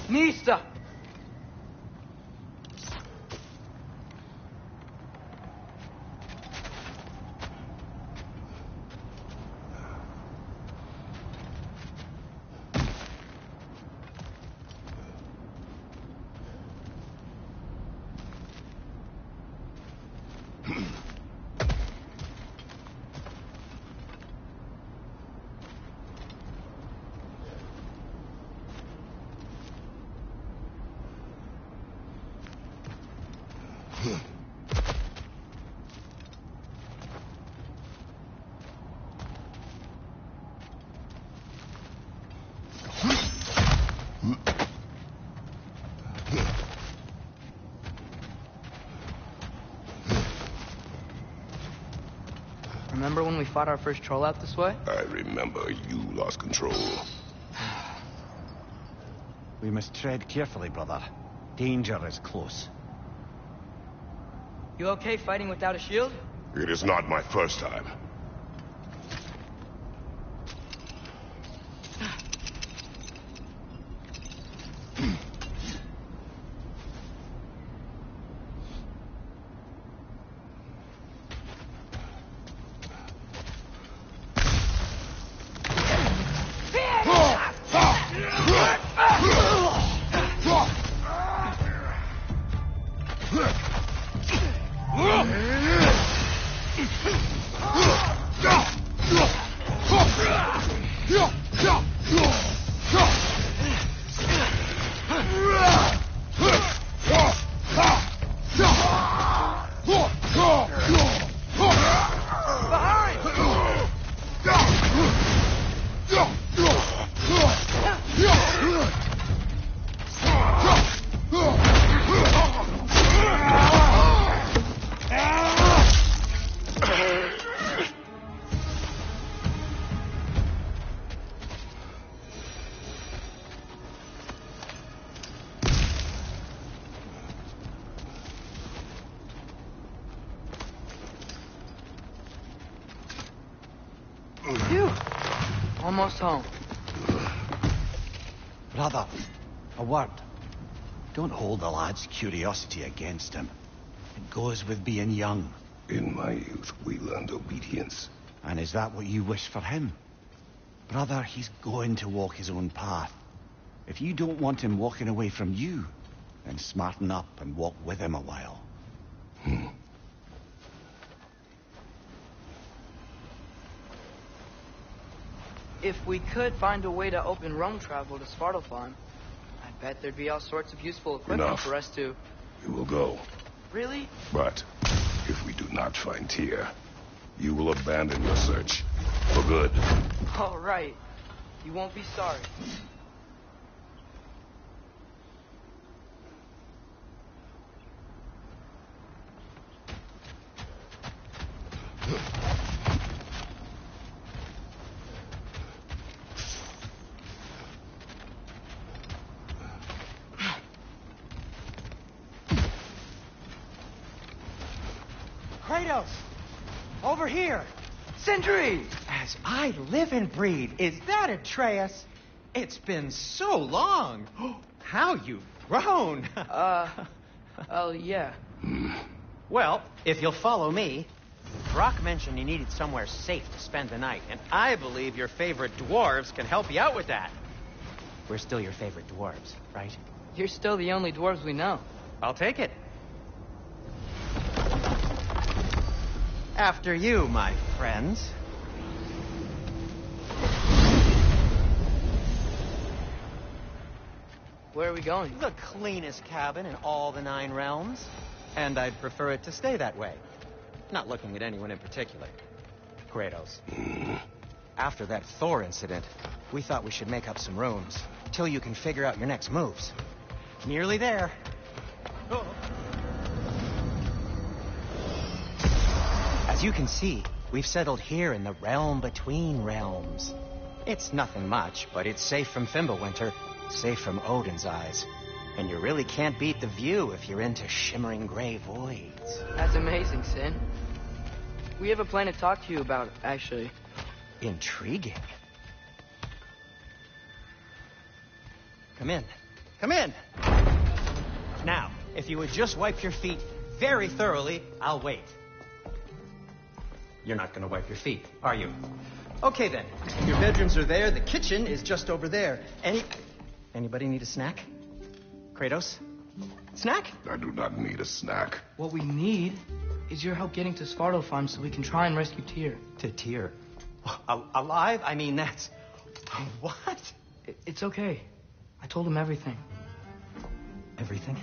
Nista! Remember when we fought our first troll out this way? I remember you lost control. We must tread carefully, brother. Danger is close. You okay fighting without a shield? It is not my first time. Phew. Almost home. Brother, a word. Don't hold the lad's curiosity against him. It goes with being young. In my youth, we learned obedience. And is that what you wish for him? Brother, he's going to walk his own path. If you don't want him walking away from you, then smarten up and walk with him a while. If we could find a way to open roam travel to Svartalfheim, I bet there'd be all sorts of useful equipment Enough. for us to... We will go. Really? But if we do not find Tyr, you will abandon your search. For good. All right. You won't be sorry. Kratos! Over here! Sindri! As I live and breathe, is that Atreus? It's been so long! How you've grown! Oh, yeah. Well, if you'll follow me, Brock mentioned you needed somewhere safe to spend the night, and I believe your favorite dwarves can help you out with that. We're still your favorite dwarves, right? You're still the only dwarves we know. I'll take it. After you, my friends. Where are we going? The cleanest cabin in all the 9 realms. And I'd prefer it to stay that way. Not looking at anyone in particular. Kratos. After that Thor incident, we thought we should make up some rooms, till you can figure out your next moves. Nearly there. As you can see, we've settled here in the realm between realms. It's nothing much, but it's safe from Fimbulwinter, safe from Odin's eyes. And you really can't beat the view if you're into shimmering gray voids. That's amazing, Sin. We have a plan to talk to you about, actually. Intriguing. Come in. Come in. Now, if you would just wipe your feet very thoroughly, I'll wait. You're not going to wipe your feet, are you? Okay, then. Your bedrooms are there. The kitchen is just over there. Anybody need a snack? Kratos? Snack? I do not need a snack. What we need is your help getting to Svartalfheim so we can try and rescue Tyr. To Tyr? Alive? I mean, that's... What? It's okay. I told him everything. Everything?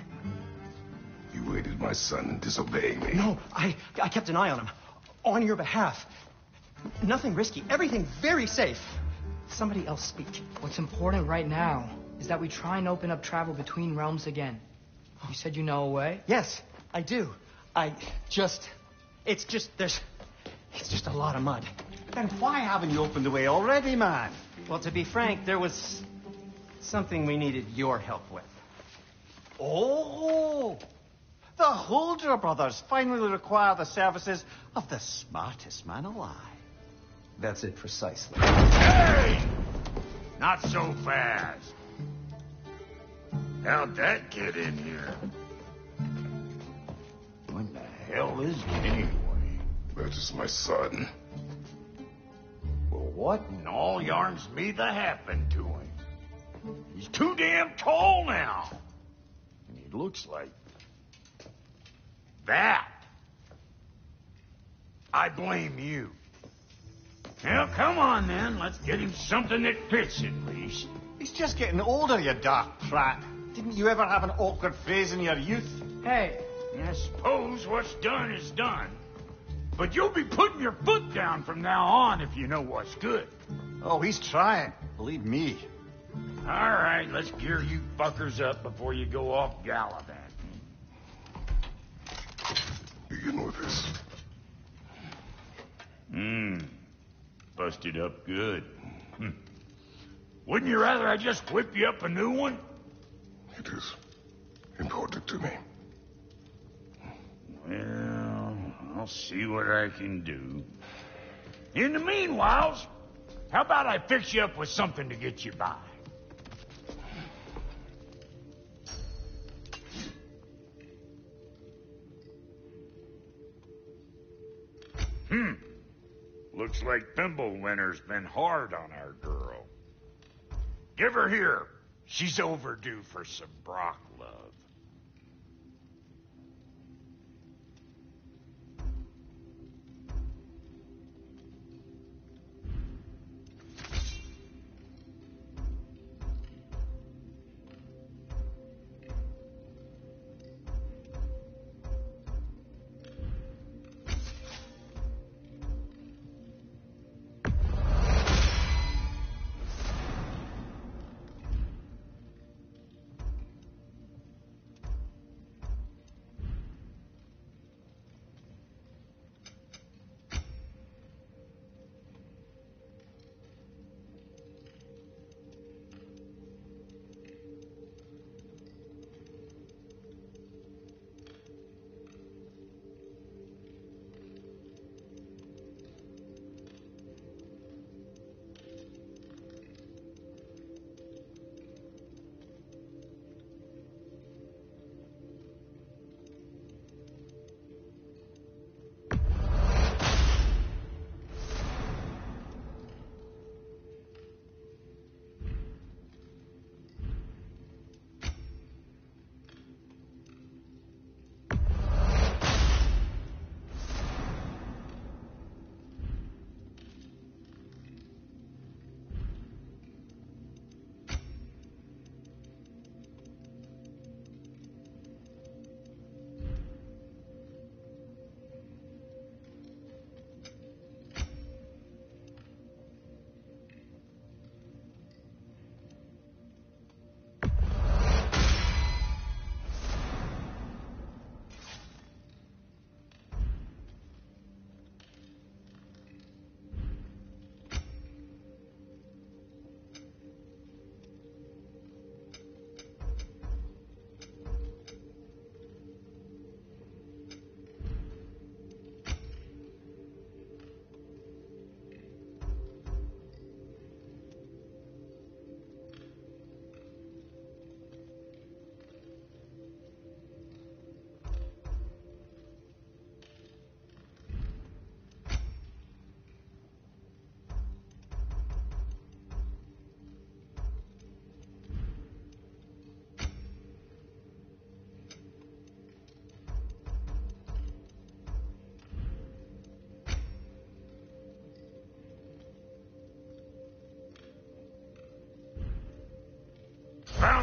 You aided my son in disobeying me. No, I kept an eye on him. On your behalf. Nothing risky. Everything very safe. Somebody else speak. What's important right now is that we try and open up travel between realms again. You said you know a way? Yes, I do. It's just a lot of mud. Then why haven't you opened the way already, man? Well, to be frank, there was something we needed your help with. Oh! The Holder brothers finally require the services of the smartest man alive. That's it precisely. Hey! Not so fast. How'd that get in here? What the hell is it anyway? That is my son. Well, what in all yarns me that happened to him? He's too damn tall now. And he looks like... that. I blame you. Well, come on then. Let's get him something that fits at least. He's just getting older, you dark prat. Didn't you ever have an awkward phase in your youth? Hey, I suppose what's done is done. But you'll be putting your foot down from now on if you know what's good. Oh, he's trying. Believe me. All right, let's gear you fuckers up before you go off gallivanting. Do you know this? Busted up good. Wouldn't you rather I just whip you up a new one? It is important to me. Well, I'll see what I can do. In the meanwhile, how about I fix you up with something to get you by? Looks like Thimblewinter's been hard on our girl. Give her here. She's overdue for some Brock love.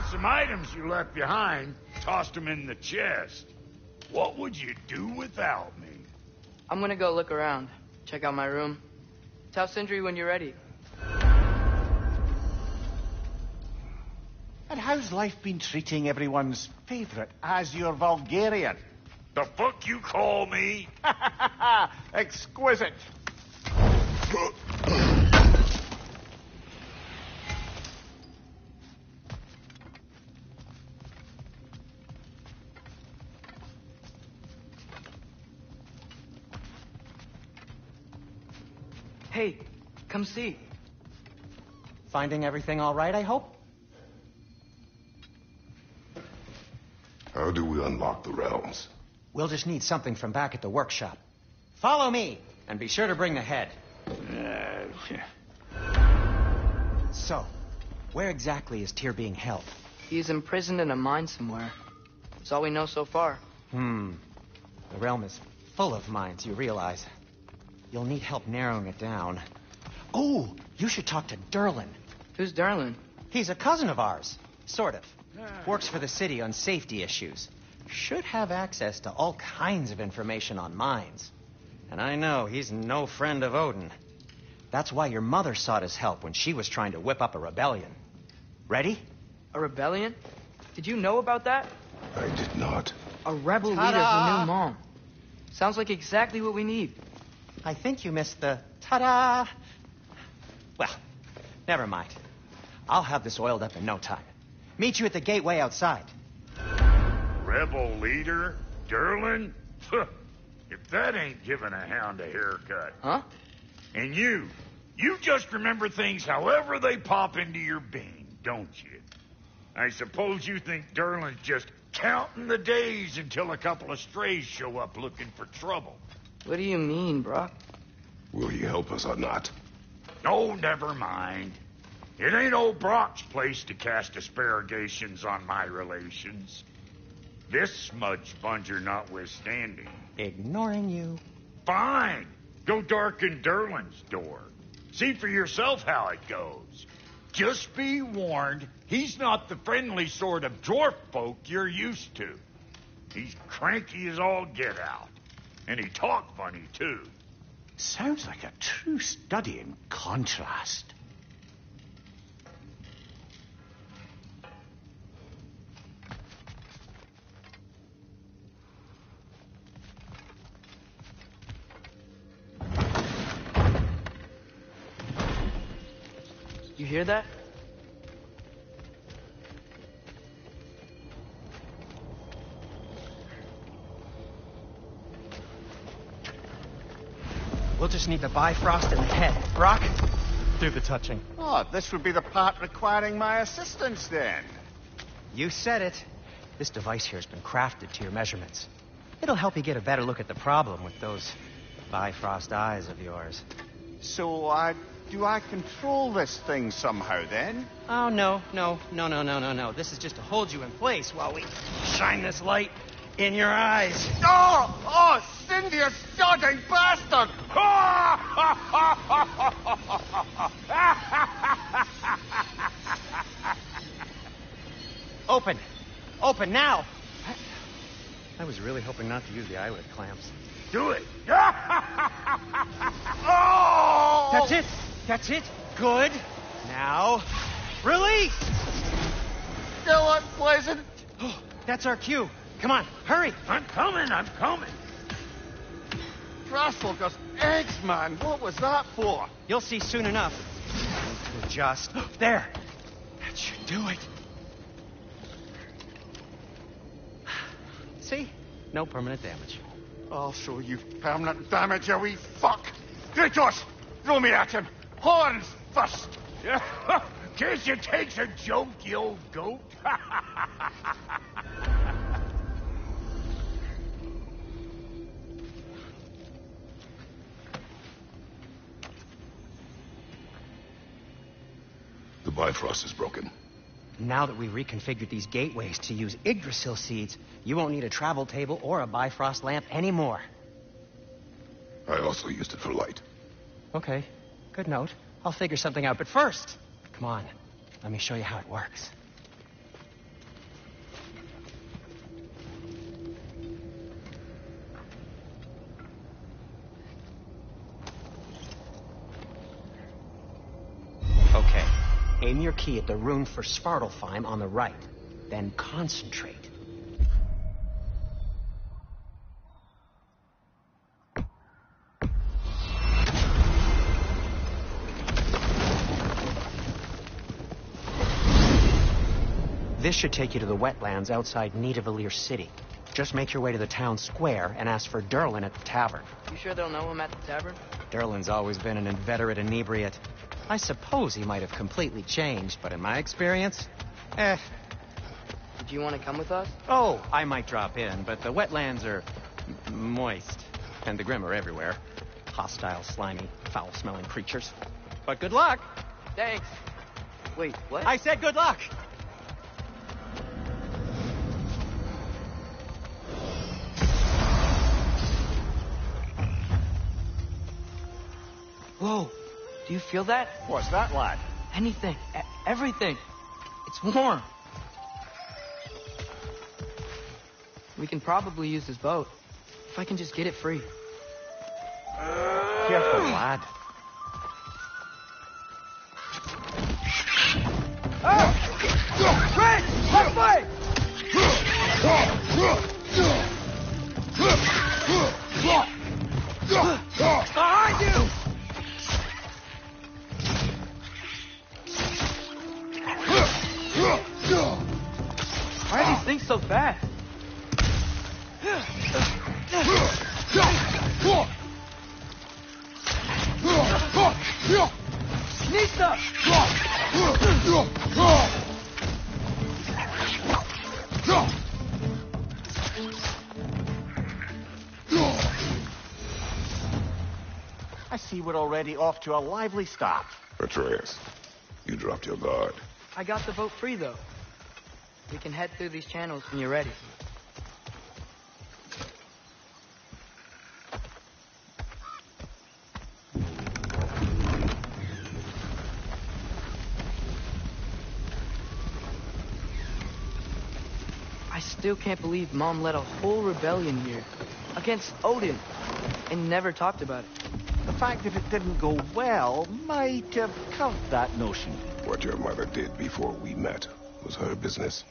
some items you left behind, tossed them in the chest. What would you do without me? I'm gonna go look around. Check out my room. Tell Sindri when you're ready. And how's life been treating everyone's favorite Azure Vulgarian? The fuck you call me? Exquisite. Hey, come see. Finding everything all right, I hope? How do we unlock the realms? We'll just need something from back at the workshop. Follow me, and be sure to bring the head. So, where exactly is Tyr being held? He's imprisoned in a mine somewhere. That's all we know so far. The realm is full of mines, you realize. You'll need help narrowing it down. Oh, you should talk to Derlin. Who's Darlin? He's a cousin of ours. Sort of. Works for the city on safety issues. Should have access to all kinds of information on mines. And I know he's no friend of Odin. That's why your mother sought his help when she was trying to whip up a rebellion. Ready? A rebellion? Did you know about that? I did not. A rebel leader who knew Mom. Sounds like exactly what we need. I think you missed the ta-da. Well, never mind. I'll have this oiled up in no time. Meet you at the gateway outside. Rebel leader? Derlin? If that ain't giving a hound a haircut. Huh? And you just remember things however they pop into your bean, don't you? I suppose you think Derlin's just counting the days until a couple of strays show up looking for trouble. What do you mean, Brock? Will he help us or not? Oh, never mind. It ain't old Brock's place to cast asparagations on my relations. This smudge sponger notwithstanding. Ignoring you. Fine. Go darken Derlin's door. See for yourself how it goes. Just be warned, he's not the friendly sort of dwarf folk you're used to. He's cranky as all get out. And he talk funny, too. Sounds like a true study in contrast. You hear that? We'll just need the Bifrost in the head. Brock, do the touching. Oh, this would be the part requiring my assistance then. You said it. This device here has been crafted to your measurements. It'll help you get a better look at the problem with those Bifrost eyes of yours. So, do I control this thing somehow then? Oh, no. This is just to hold you in place while we shine this light in your eyes. Oh, Cindy, you sodding bastard! Open now! I was really hoping not to use the eyelid clamps. Do it. Oh! That's it. Good. Now, release! Still unpleasant. Oh, that's our cue. Come on, hurry. I'm coming. Grasshopper's eggs, man. What was that for? You'll see soon enough. Time to adjust. There. That should do it. See? No permanent damage. I'll show you permanent damage, you wee fuck. Kratos, throw me at him. Horns first. Guess it takes a joke, you old goat. The Bifrost is broken. Now that we've reconfigured these gateways to use Yggdrasil seeds, you won't need a travel table or a Bifrost lamp anymore. I also used it for light. Okay, good note. I'll figure something out, but first, come on. Let me show you how it works. Okay. Aim your key at the rune for Svartalfheim on the right. Then concentrate. This should take you to the wetlands outside Nidavellir City. Just make your way to the town square and ask for Durlin at the tavern. You sure they'll know him at the tavern? Durlin's always been an inveterate inebriate. I suppose he might have completely changed, but in my experience, Did you want to come with us? Oh, I might drop in, but the wetlands are moist, and the Grim are everywhere. Hostile, slimy, foul-smelling creatures. But good luck! Thanks. Wait, what? I said good luck! Whoa, do you feel that? What's that, lad? Anything, everything. It's warm. We can probably use this boat, if I can just get it free. Careful, lad. Red! Halfway! Behind you! Why are these things so fast? Nista! I see we're already off to a lively start. Atreus, you dropped your guard. I got the boat free, though. We can head through these channels when you're ready. I still can't believe Mom led a whole rebellion here against Odin and never talked about it. The fact that it didn't go well might have curved that notion. What your mother did before we met was her business.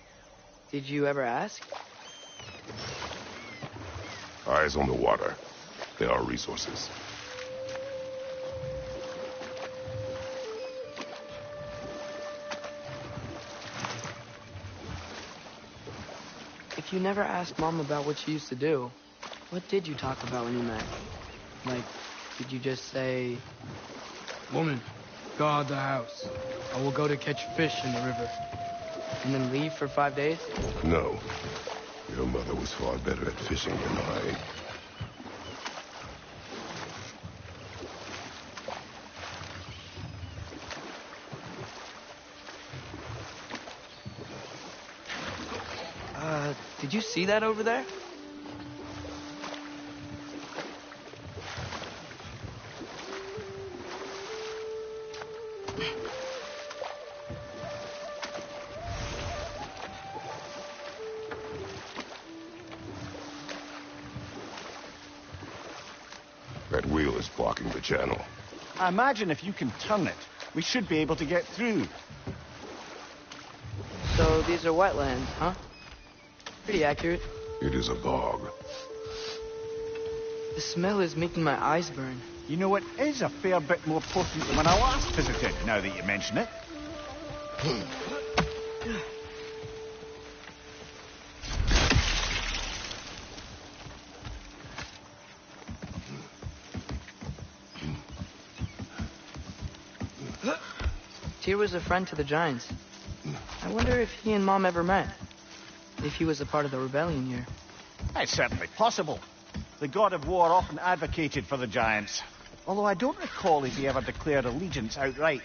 Did you ever ask? Eyes on the water. There are resources. If you never asked Mom about what she used to do, what did you talk about when you met? Like, did you just say, "Woman, guard the house. I will go to catch fish in the river," and then leave for 5 days? No. Your mother was far better at fishing than I. Did you see that over there? That wheel is blocking the channel. I imagine if you can turn it, we should be able to get through. So these are wetlands, huh? Pretty accurate. It is a bog. The smell is making my eyes burn. You know, it is a fair bit more potent than when I last visited, now that you mention it. Tyr was a friend to the Giants. I wonder if he and Mom ever met. If he was a part of the rebellion here. It's certainly possible. The god of war often advocated for the giants. Although I don't recall if he ever declared allegiance outright.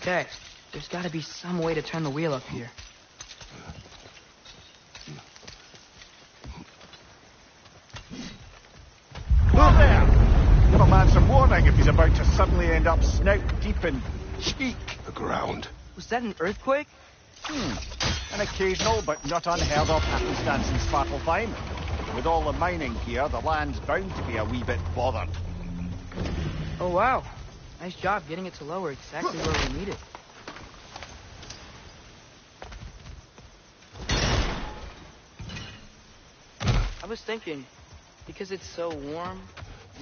Okay, there's got to be some way to turn the wheel up here. Up there! Give a man some warning if he's about to suddenly end up snout deep in cheek. The ground. Was that an earthquake? An occasional but not unheard of happenstance in Svartalfheim. With all the mining here, the land's bound to be a wee bit bothered. Oh, wow. Nice job getting it to lower exactly where we need it. I was thinking, because it's so warm,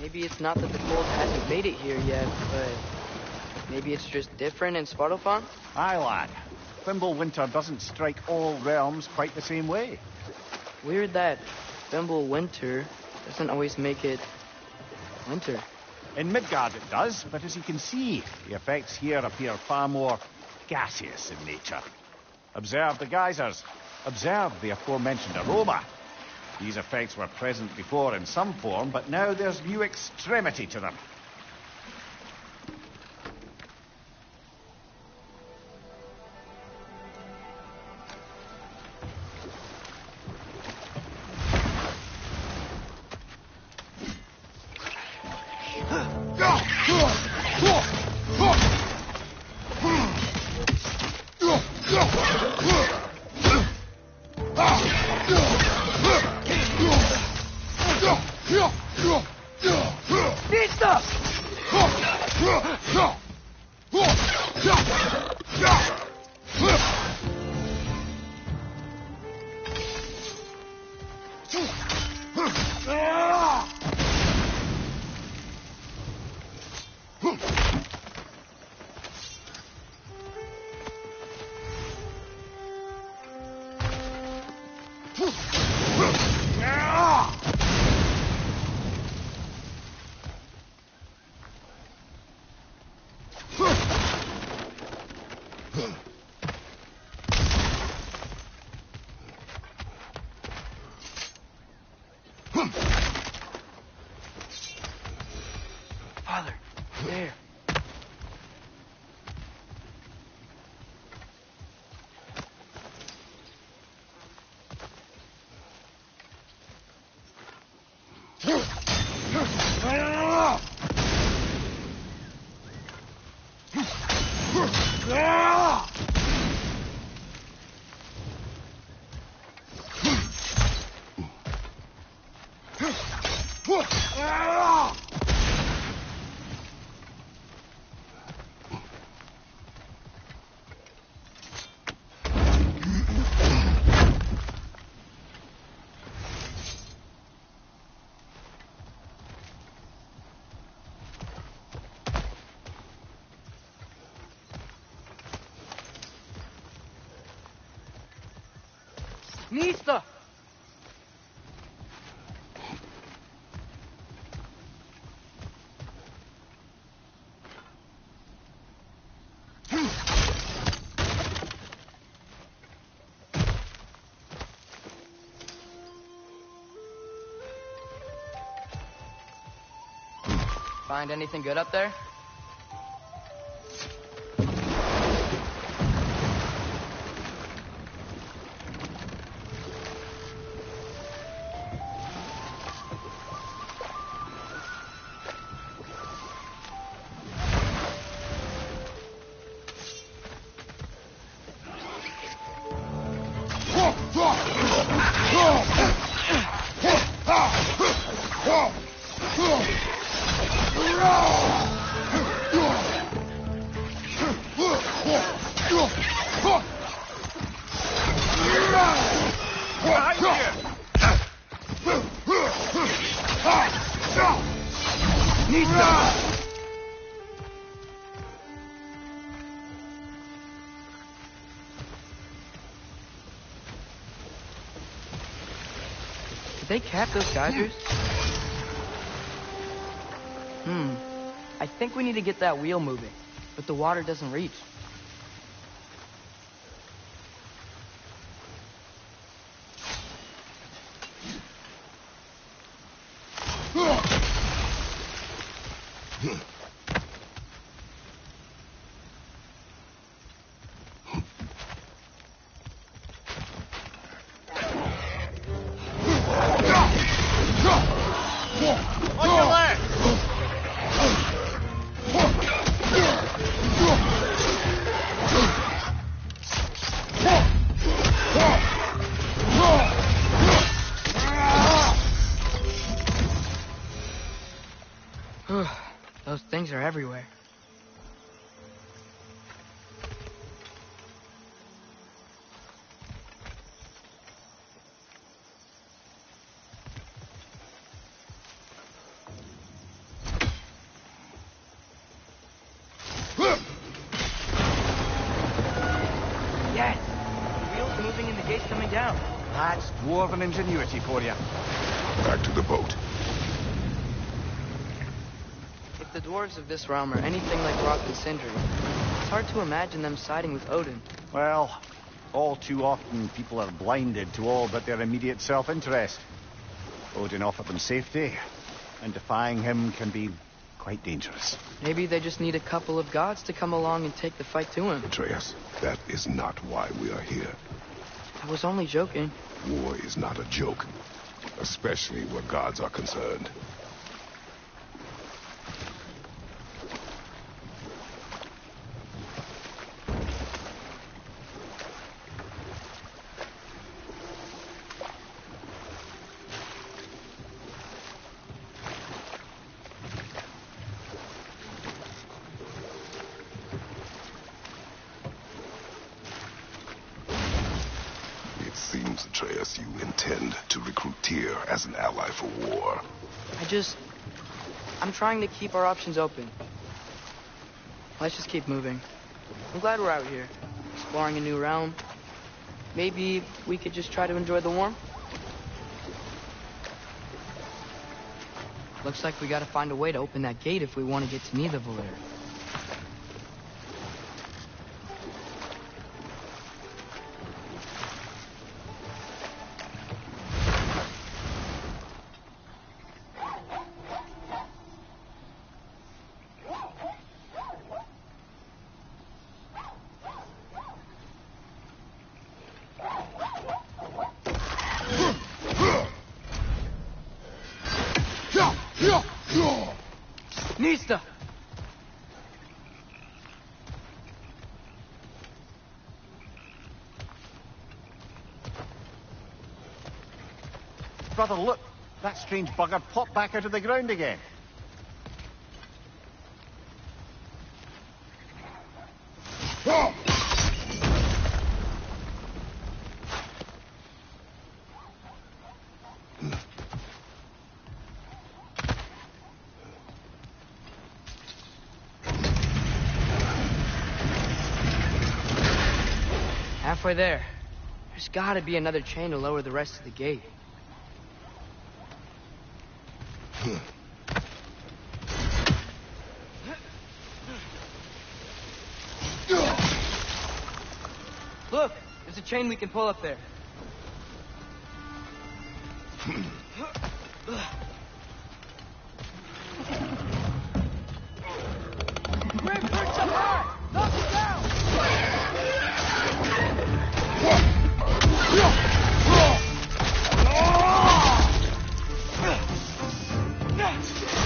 maybe it's not that the cold hasn't made it here yet, but maybe it's just different in Svartalfheim? Aye, lad. Winter doesn't strike all realms quite the same way. Weird that Winter doesn't always make it winter. In Midgard it does, but as you can see, the effects here appear far more gaseous in nature. Observe the geysers. Observe the aforementioned aroma. These effects were present before in some form, but now there's new extremity to them. Father, there. Nista! Find anything good up there? Did they cap those geysers? I think we need to get that wheel moving, but the water doesn't reach. Those things are everywhere. Yes! The wheel's moving and the gate's coming down. That's dwarven ingenuity for you. Back to the boat. If the dwarves of this realm are anything like Rock and Sindri, it's hard to imagine them siding with Odin. Well, all too often people are blinded to all but their immediate self-interest. Odin offered them safety, and defying him can be quite dangerous. Maybe they just need a couple of gods to come along and take the fight to him. Atreus, that is not why we are here. I was only joking. War is not a joke, especially where gods are concerned. Seems, Atreus, you intend to recruit Tyr as an ally for war. I'm trying to keep our options open. Let's just keep moving. I'm glad we're out here, exploring a new realm. Maybe we could just try to enjoy the warmth. Looks like we gotta find a way to open that gate if we want to get to Nidavellir. Nista! Brother, look! That strange bugger popped back out of the ground again. Halfway there. There's gotta be another chain to lower the rest of the gate. Look! There's a chain we can pull up there. Quick, perch up high! Knock it down!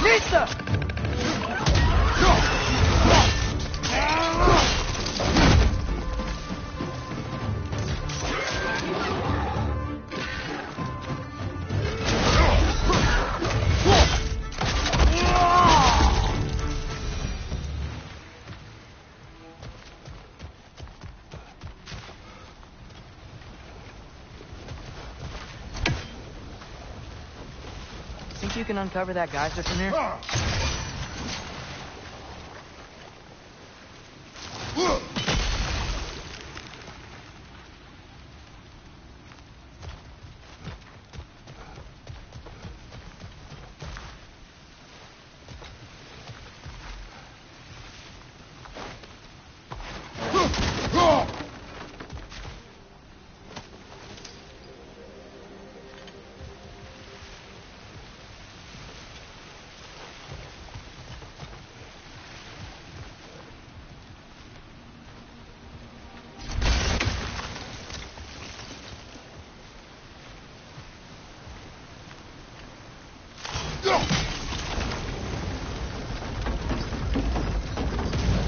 Lisa! Think you can uncover that geyser from here?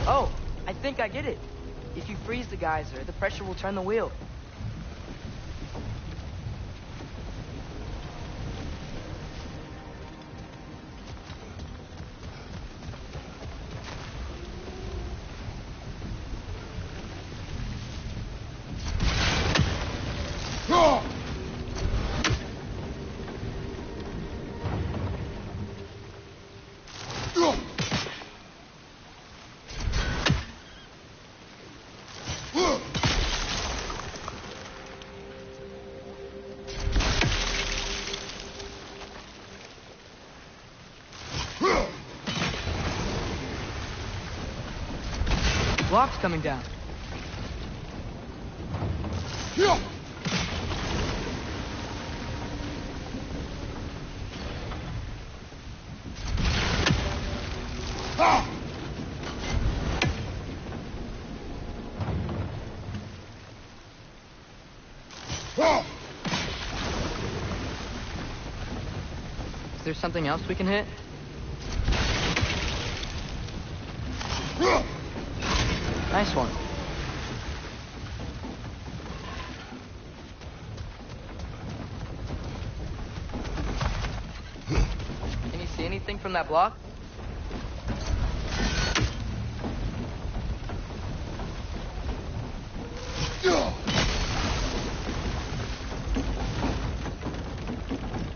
Oh, I think I get it. If you freeze the geyser, the pressure will turn the wheel. block's coming down. Is there something else we can hit? Nice one. Can you see anything from that block?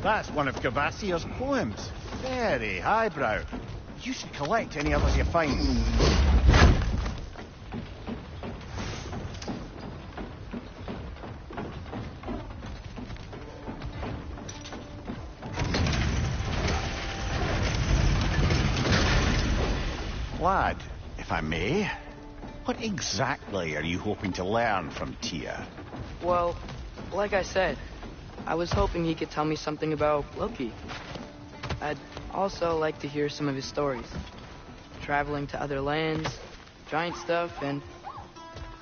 That's one of Gavassier's poems. Very highbrow. You should collect any others you find. Lad, if I may, what exactly are you hoping to learn from Tyr? Well, like I said, I was hoping he could tell me something about Loki. I'd also like to hear some of his stories. Traveling to other lands, giant stuff, and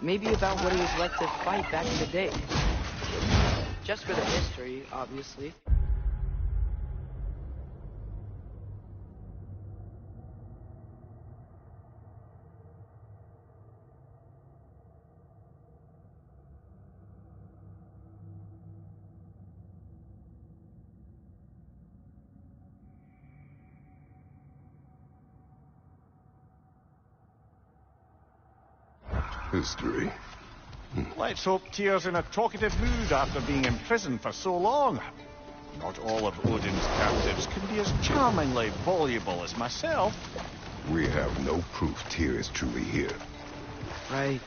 maybe about what it was like to fight back in the day. Just for the history, obviously. History. Let's hope Tyr's in a talkative mood after being in prison for so long. Not all of Odin's captives can be as charmingly voluble as myself. We have no proof Tyr is truly here. Right.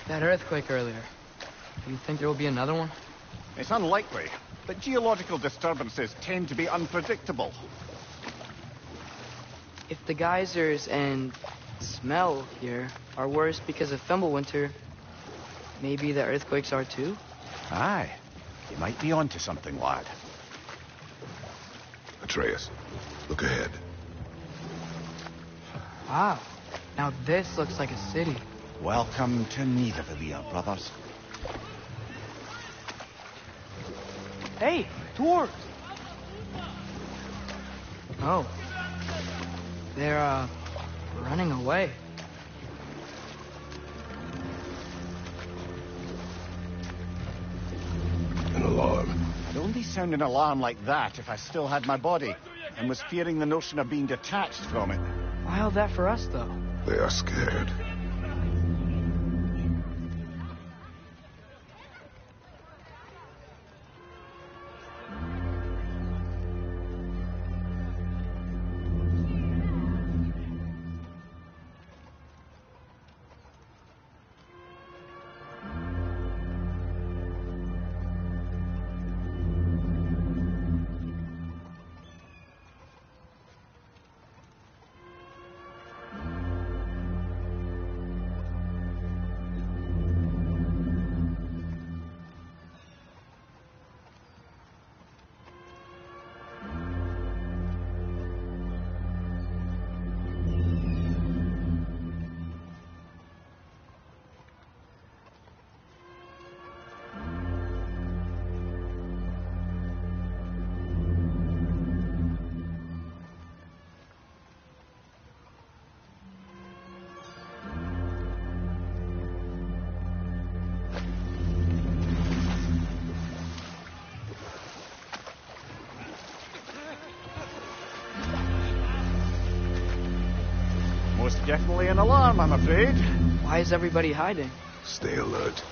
That earthquake earlier. Do you think there will be another one? It's unlikely, but geological disturbances tend to be unpredictable. If the geysers and smell here are worse because of Fimbulwinter, maybe the earthquakes are too? Aye, you might be onto something, lad. Atreus, look ahead. Wow. Now this looks like a city. Welcome to Nidavellir, brothers. Hey, dwarves! Oh. They're, running away. An alarm. I'd only sound an alarm like that if I still had my body, and was fearing the notion of being detached from it. Why all that for us, though? They are scared. Most definitely an alarm, I'm afraid. Why is everybody hiding? Stay alert.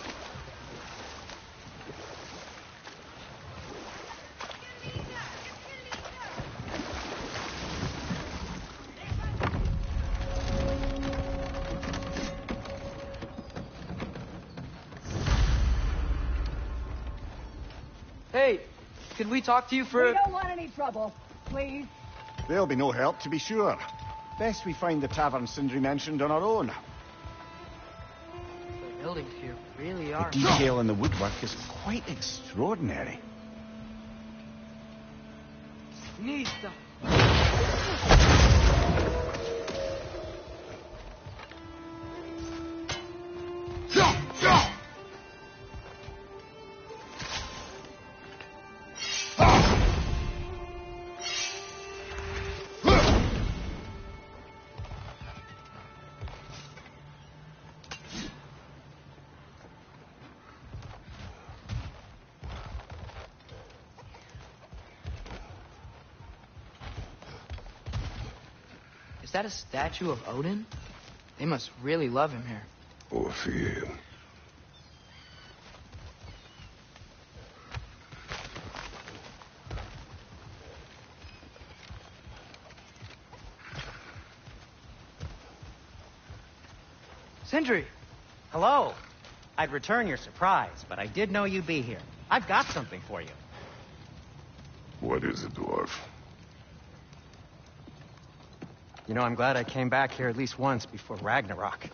Could we talk to you for... We don't want any trouble, please. There'll be no help, to be sure. Best we find the tavern Sindri mentioned on our own. The buildings here really The are... detail in the woodwork is quite extraordinary. Nista. Is that a statue of Odin? They must really love him here. Or fear him. Sindri! Hello. I'd return your surprise, but I did know you'd be here. I've got something for you. What is it, dwarf? You know, I'm glad I came back here at least once before Ragnarok.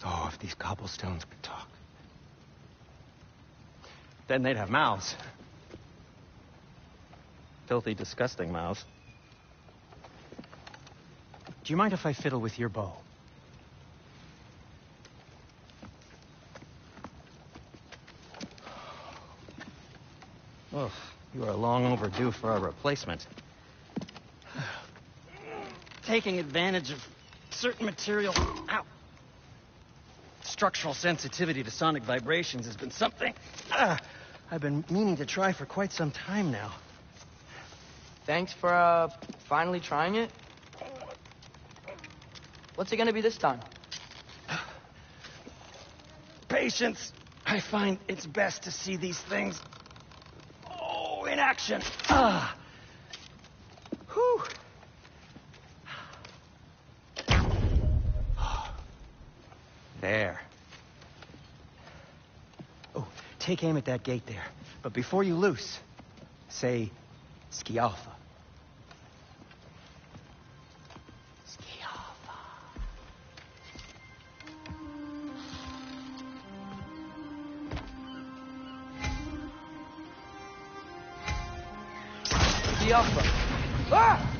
Oh, if these cobblestones could talk. Then they'd have mouths. Filthy, disgusting mouths. Do you mind if I fiddle with your bow? Oh, you are long overdue for a replacement. Taking advantage of certain material. Ow. Structural sensitivity to sonic vibrations has been something I've been meaning to try for quite some time now. Thanks for, finally trying it. What's it gonna be this time? Patience. I find it's best to see these things, in action. Whew. There. Oh, take aim at that gate there. But before you loose, say, Skialfa. Skialfa. Skialfa. Ah!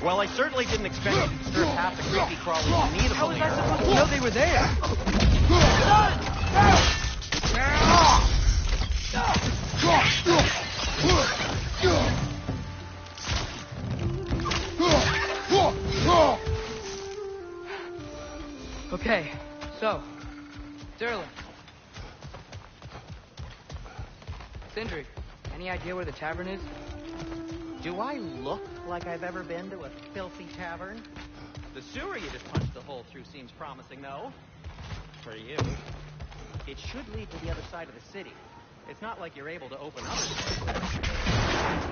Well, I certainly didn't expect you to disturb half the creepy crawlers in need of How was I air. supposed to know they were there? Okay, so, Durlin. Sindri, any idea where the tavern is? Do I look like I've ever been to a filthy tavern? The sewer you just punched the hole through seems promising, though. For you. It should lead to the other side of the city. It's not like you're able to open other doors.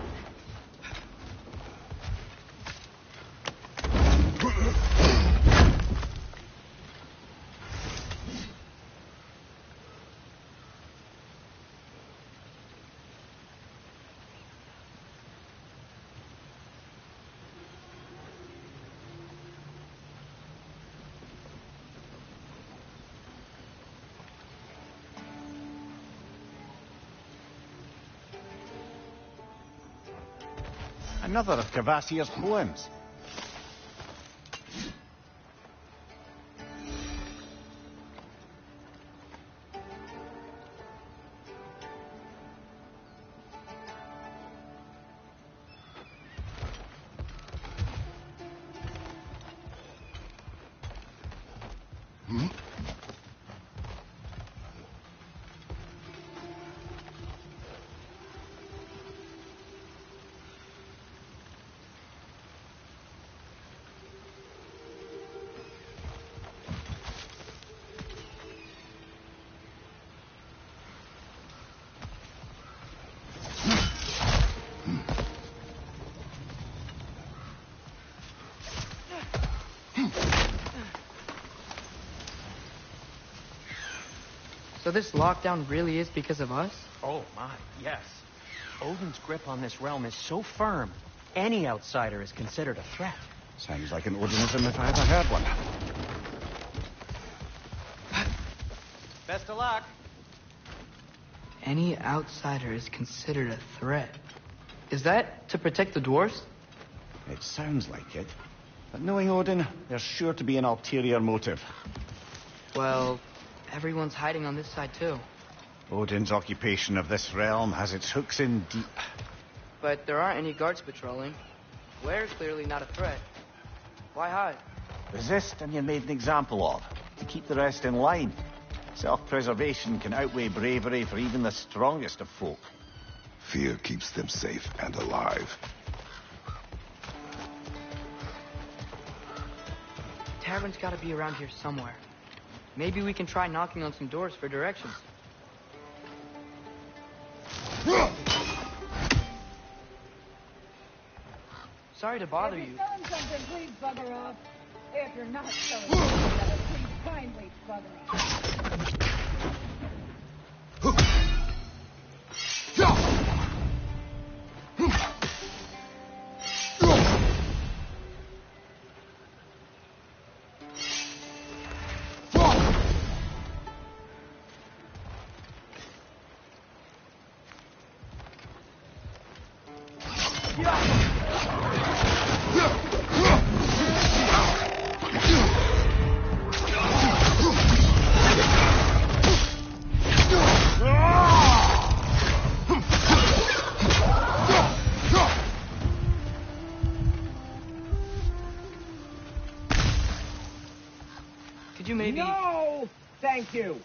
Another of Kvasir's poems. So this lockdown really is because of us? Oh, my, yes. Odin's grip on this realm is so firm, any outsider is considered a threat. Sounds like an Odinism if I ever heard one. Best of luck. Any outsider is considered a threat. Is that to protect the dwarves? It sounds like it. But knowing Odin, there's sure to be an ulterior motive. Well, everyone's hiding on this side too. Odin's occupation of this realm has its hooks in deep. But there aren't any guards patrolling. We're clearly not a threat. Why hide? Resist and you're made an example of, to keep the rest in line. Self-preservation can outweigh bravery for even the strongest of folk. Fear keeps them safe and alive. Tavern's gotta be around here somewhere. Maybe we can try knocking on some doors for directions. Sorry to bother If you. you're selling something, please bugger off. If you're not selling something, please kindly bugger off. Could you maybe... No! Thank you.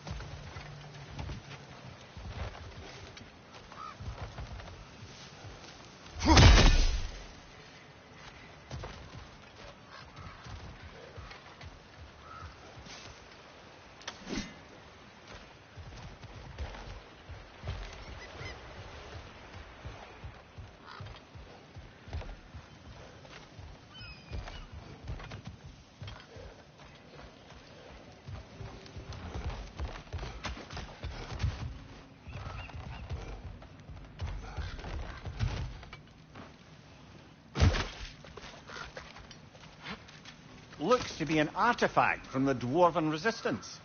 Looks to be an artifact from the Dwarven Resistance.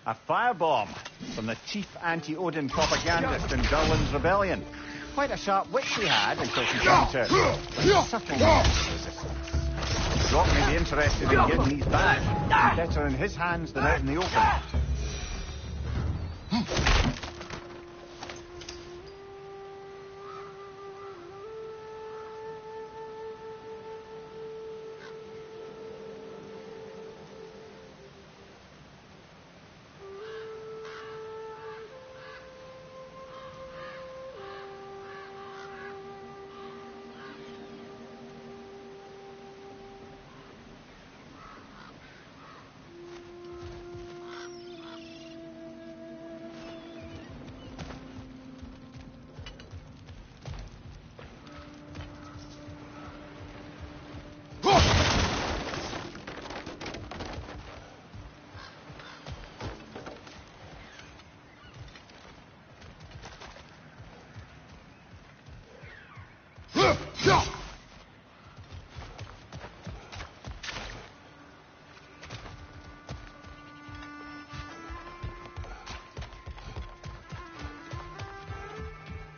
A firebomb from the chief anti-Odin propagandist in Durlin's rebellion. Quite a sharp wit she had until she came to subtle resistance. Brock may be interested in getting these back. Better in his hands than out in the open.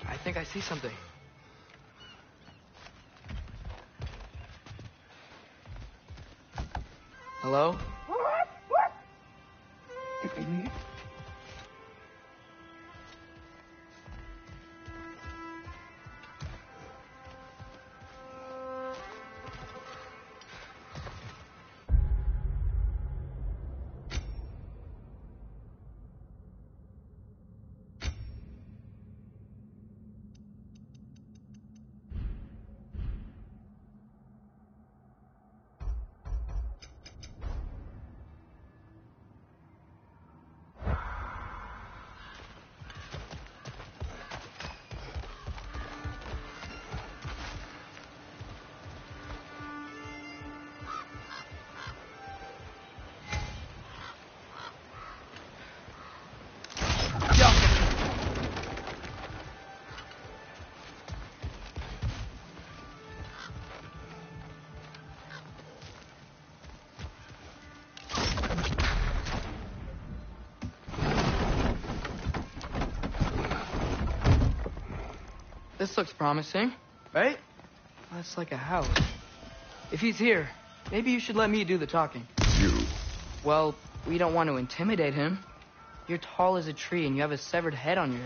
I think I see something. Hello? This looks promising, right? That's like a house. If he's here, maybe you should let me do the talking. You. Well, we don't want to intimidate him. You're tall as a tree and you have a severed head on your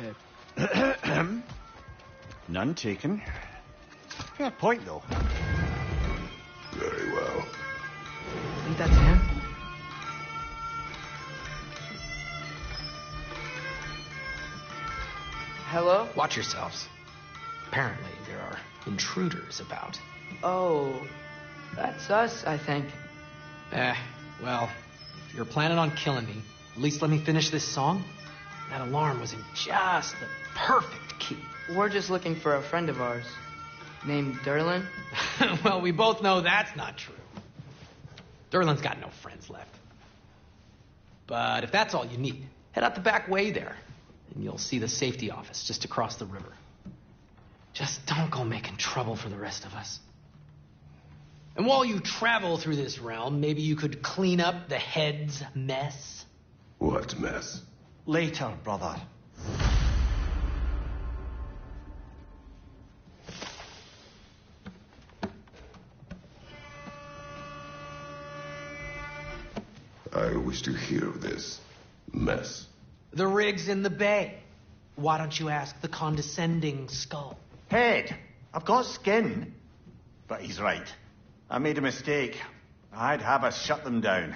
head. None taken. Yeah, point, though. Very well. Think that's him? Hello? Watch yourselves. Apparently, there are intruders about. Oh, that's us, I think. Well, if you're planning on killing me, at least let me finish this song. That alarm was in just the perfect key. We're just looking for a friend of ours named Derlin. Well, we both know that's not true. Derlin's got no friends left. But if that's all you need, head out the back way there, and you'll see the safety office just across the river. Just don't go making trouble for the rest of us. And while you travel through this realm, maybe you could clean up the head's mess. What mess? Later, brother. I wish to hear of this mess. The rig's in the bay. Why don't you ask the condescending skull? Head, I've got skin. But he's right. I made a mistake. I'd have us shut them down.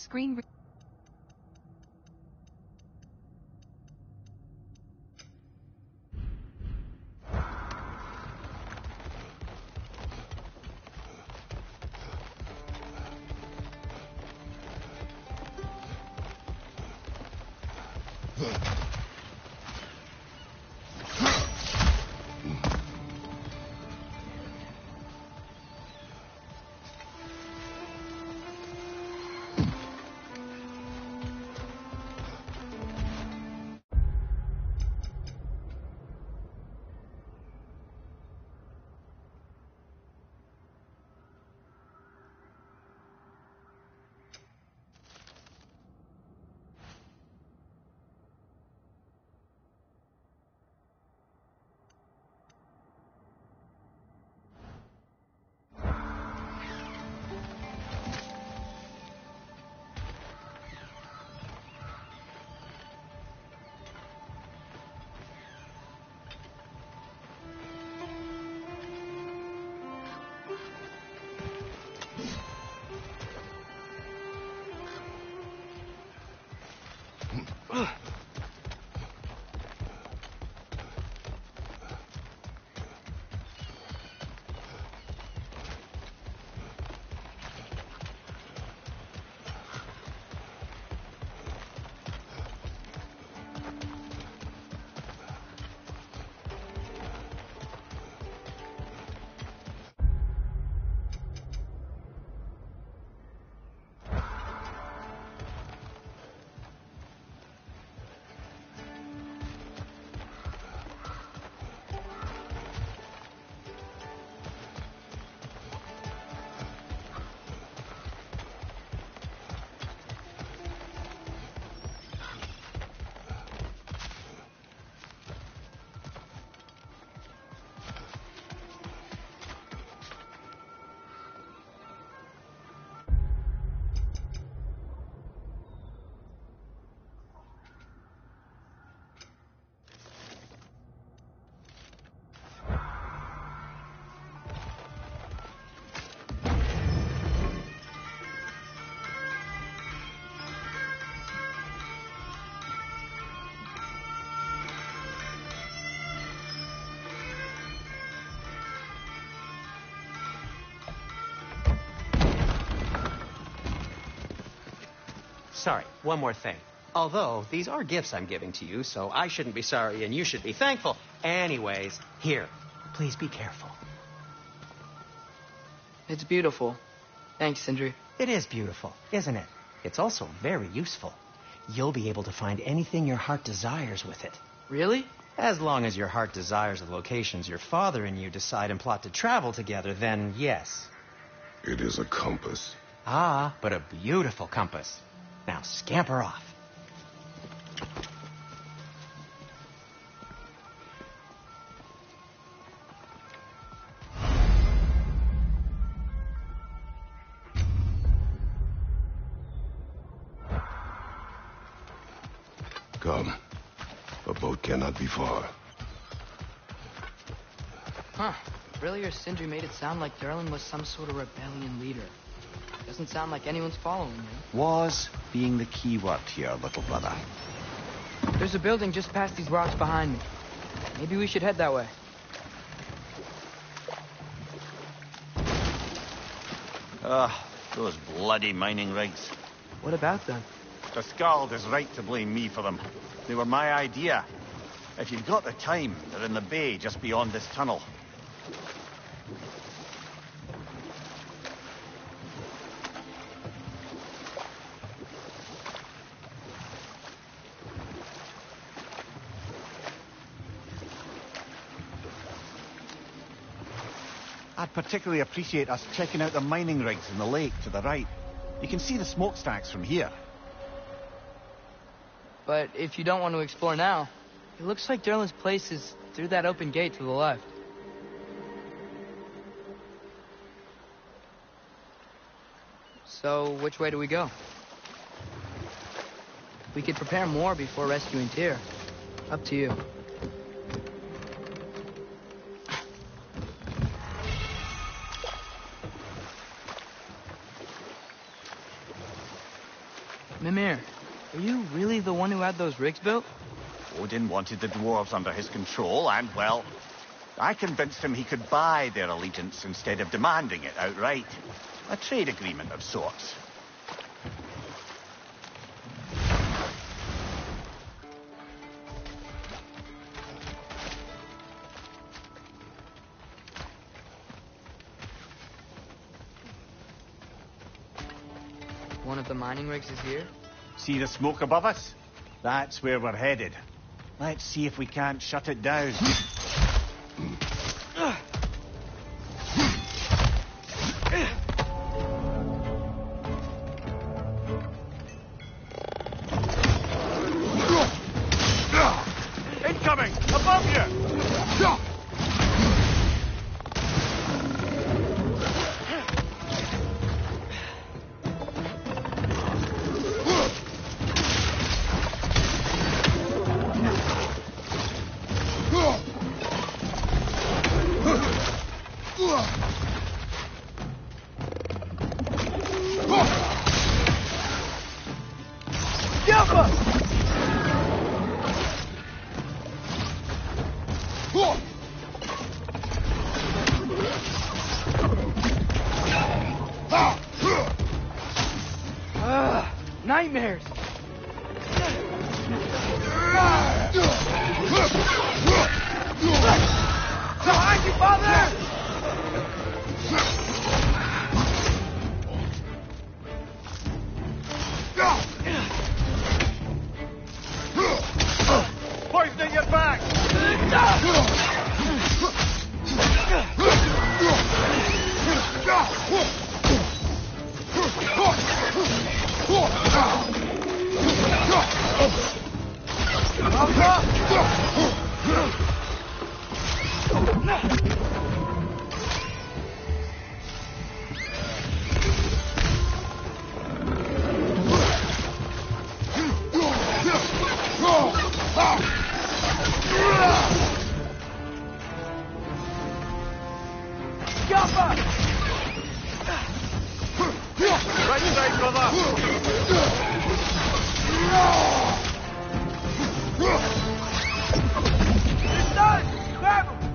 screen. Sorry, one more thing. Although, these are gifts I'm giving to you, so I shouldn't be sorry and you should be thankful. Anyways, here, please be careful. It's beautiful. Thanks, Sindri. It is beautiful, isn't it? It's also very useful. You'll be able to find anything your heart desires with it. Really? As long as your heart desires the locations your father and you decide and plot to travel together, then yes. It is a compass. Ah, but a beautiful compass. Now scamper off. Come. The boat cannot be far. Huh. Earlier, Sindri made it sound like Durlin was some sort of rebellion leader. Doesn't sound like anyone's following him. Was being the key word here, little brother. There's a building just past these rocks behind me. Maybe we should head that way. Those bloody mining rigs. What about them? The Skald is right to blame me for them. They were my idea. If you've got the time, they're in the bay just beyond this tunnel. I'd particularly appreciate us checking out the mining rigs in the lake to the right. You can see the smokestacks from here. But if you don't want to explore now, it looks like Durlin's place is through that open gate to the left. So, which way do we go? We could prepare more before rescuing Tyr. Up to you. Mimir, are you really the one who had those rigs built? Odin wanted the dwarves under his control, and, well, I convinced him he could buy their allegiance instead of demanding it outright. A trade agreement of sorts. One of the mining rigs is here? See the smoke above us? That's where we're headed. Let's see if we can't shut it down. Incoming! Above you! Nightmares! Behind you, father! Poisoning your back! Right side, brother! He's done! Grab him!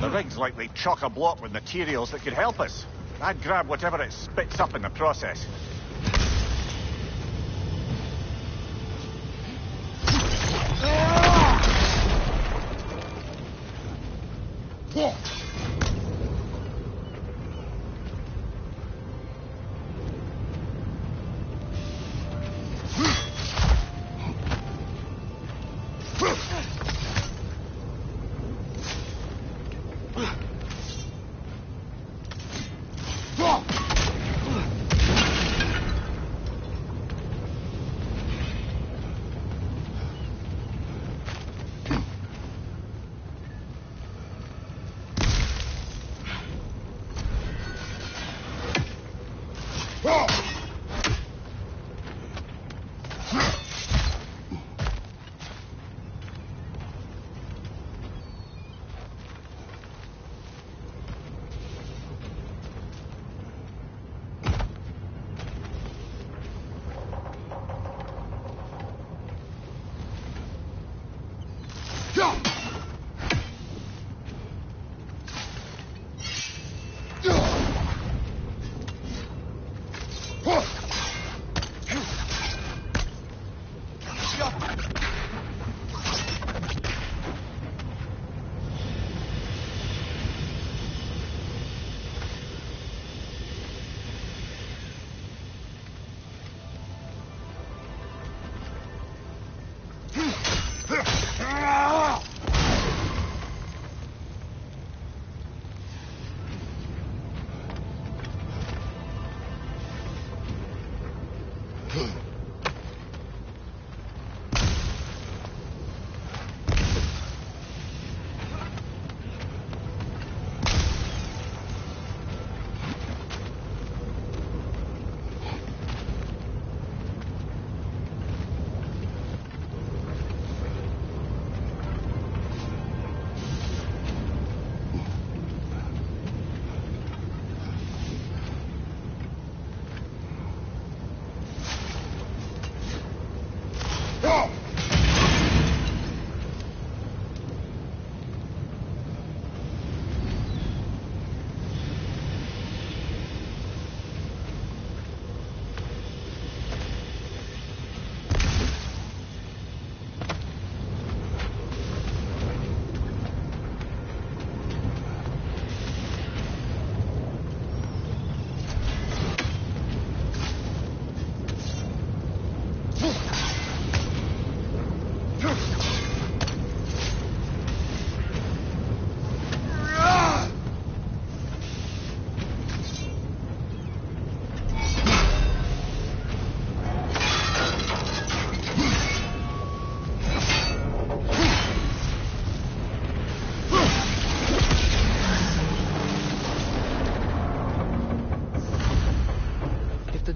The rig's likely chock-a-block with materials that could help us. I'd grab whatever it spits up in the process.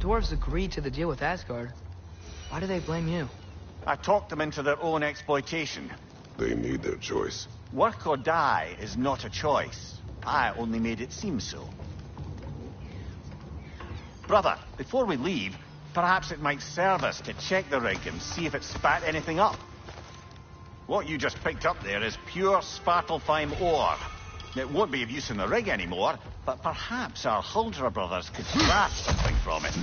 dwarves agreed to the deal with Asgard, why do they blame you? I talked them into their own exploitation. They made their choice. Work or die is not a choice. I only made it seem so. Brother, before we leave, perhaps it might serve us to check the rig and see if it spat anything up. What you just picked up there is pure Svartalfheim ore. It won't be of use in the rig anymore, but perhaps our Huldra brothers could craft something from it.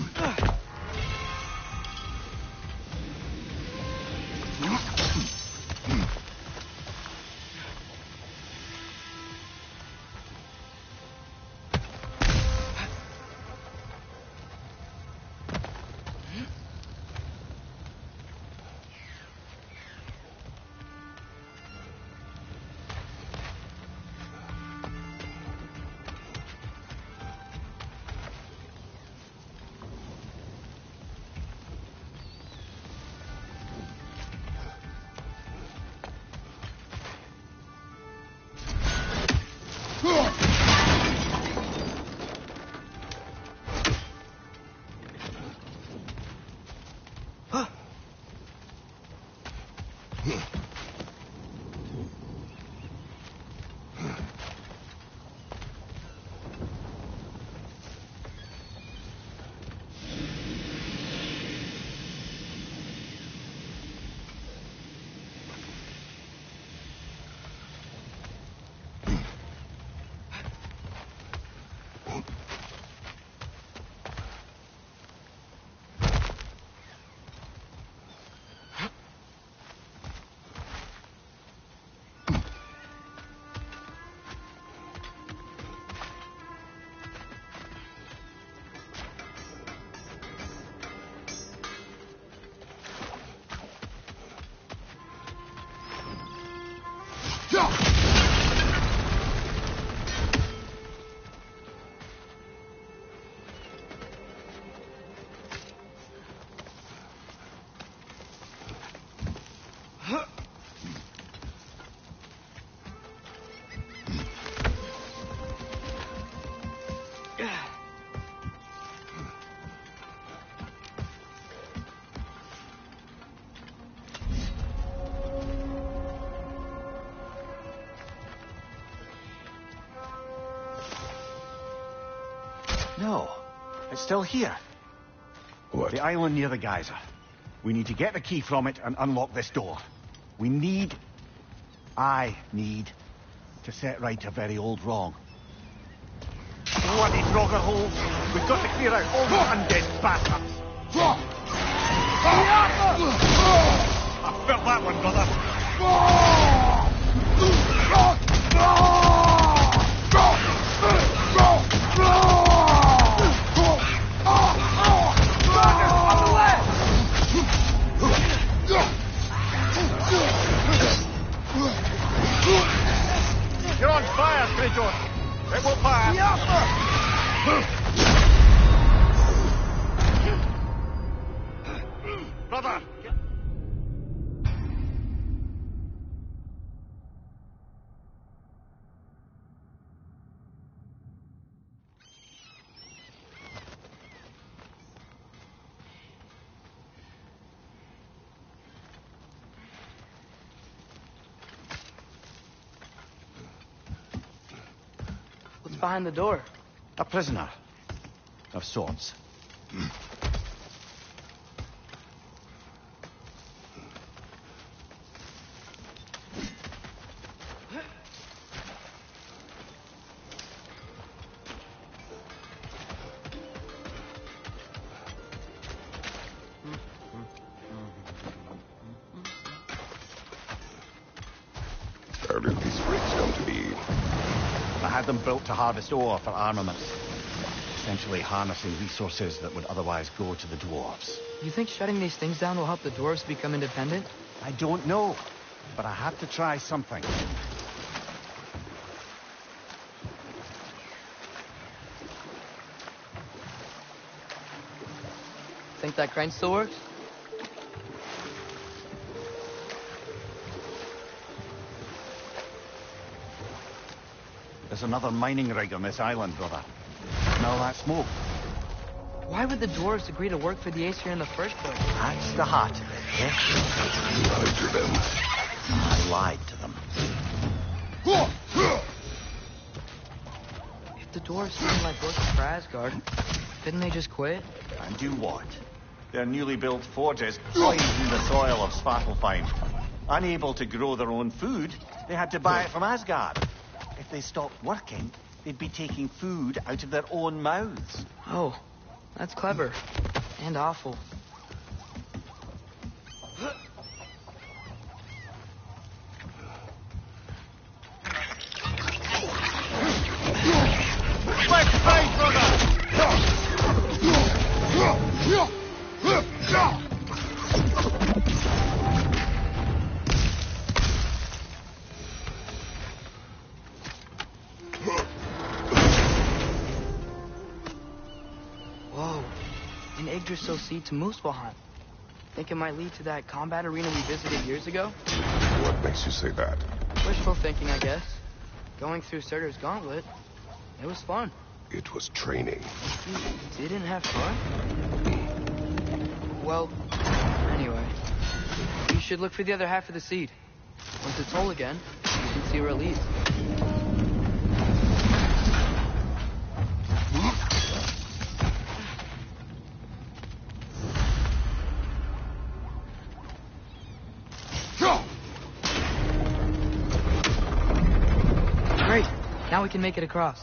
No, it's still here. What? The island near the geyser. We need to get the key from it and unlock this door. I need to set right a very old wrong. Bloody Draugr holes! We've got to clear out all the undead bastards! I felt that one, brother! You're on fire, Kratos! It will pass! Brother! What's behind the door? A prisoner. Of sorts. How did these rigs come to be? I had them built to harvest ore for armaments. Essentially harnessing resources that would otherwise go to the dwarves. You think shutting these things down will help the dwarves become independent? I don't know, but I have to try something. Think that crane still works? There's another mining rig on this island, brother. Smell that smoke? Why would the dwarves agree to work for the Aesir in the first place? That's the heart of it, eh? You lied to them. I lied to them. If the dwarves seem like working for Asgard, didn't they just quit? And do what? Their newly built forges poisoned the soil of Svartalfheim. Unable to grow their own food, they had to buy it from Asgard. If they stopped working, they'd be taking food out of their own mouths. Oh, that's clever. And awful. Let's fight, brother! Whoa. An Yggdrasil seed to Muspelheim. Think it might lead to that combat arena we visited years ago? What makes you say that? Wishful thinking, I guess. Going through Surtur's gauntlet, it was fun. It was training. You didn't have fun? Well, anyway. You should look for the other half of the seed. Once it's whole again, you can see where it leads. Great. Now we can make it across.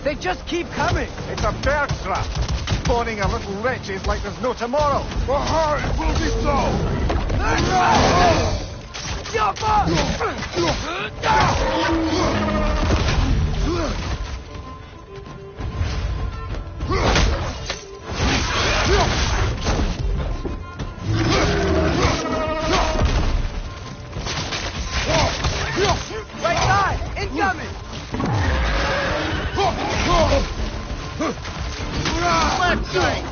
They just keep coming! It's a bear trap, spawning our little wretches like there's no tomorrow. It will be so! Right side! Incoming! Left side!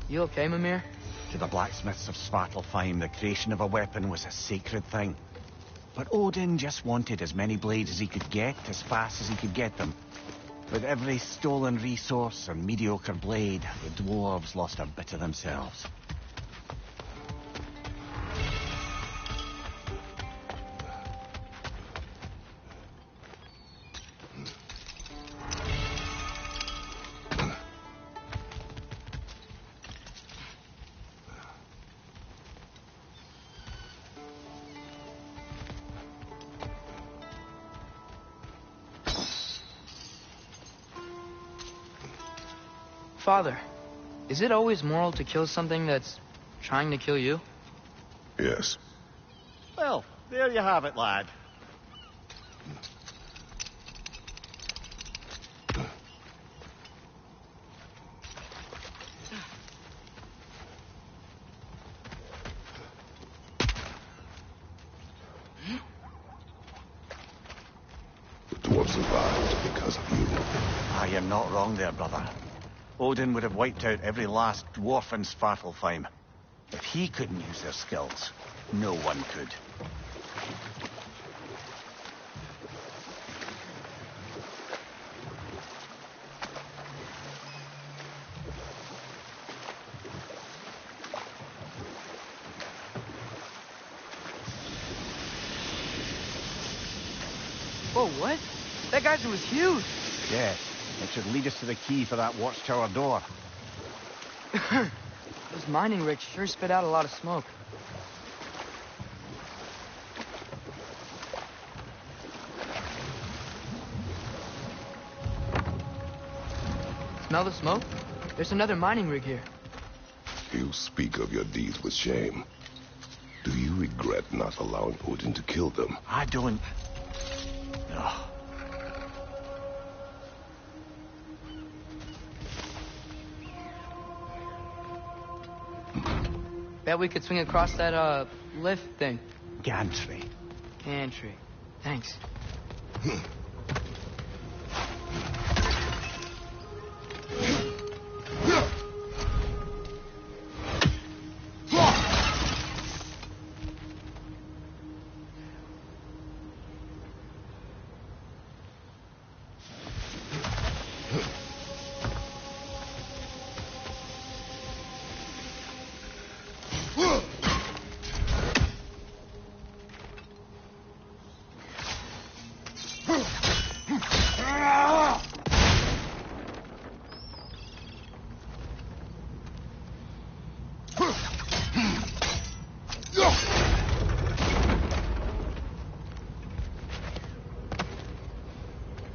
You okay, Mimir? To the blacksmiths of Svartalfheim, the creation of a weapon was a sacred thing. But Odin just wanted as many blades as he could get, as fast as he could get them. With every stolen resource and mediocre blade, the dwarves lost a bit of themselves. Father, is it always moral to kill something that's trying to kill you? Yes. Well, there you have it, lad. The dwarf survived because of you. Ah, you're not wrong there, brother. Odin would have wiped out every last dwarf in Svartalfheim. If he couldn't use their skills, no one could. Whoa, what? That geyser was huge. Yes, it should lead us to the key for that watchtower door. Those mining rigs sure spit out a lot of smoke. Smell the smoke? There's another mining rig here. You speak of your deeds with shame. Do you regret not allowing Odin to kill them? I don't... No. Bet we could swing across that, lift thing. Gantry. Gantry. Thanks.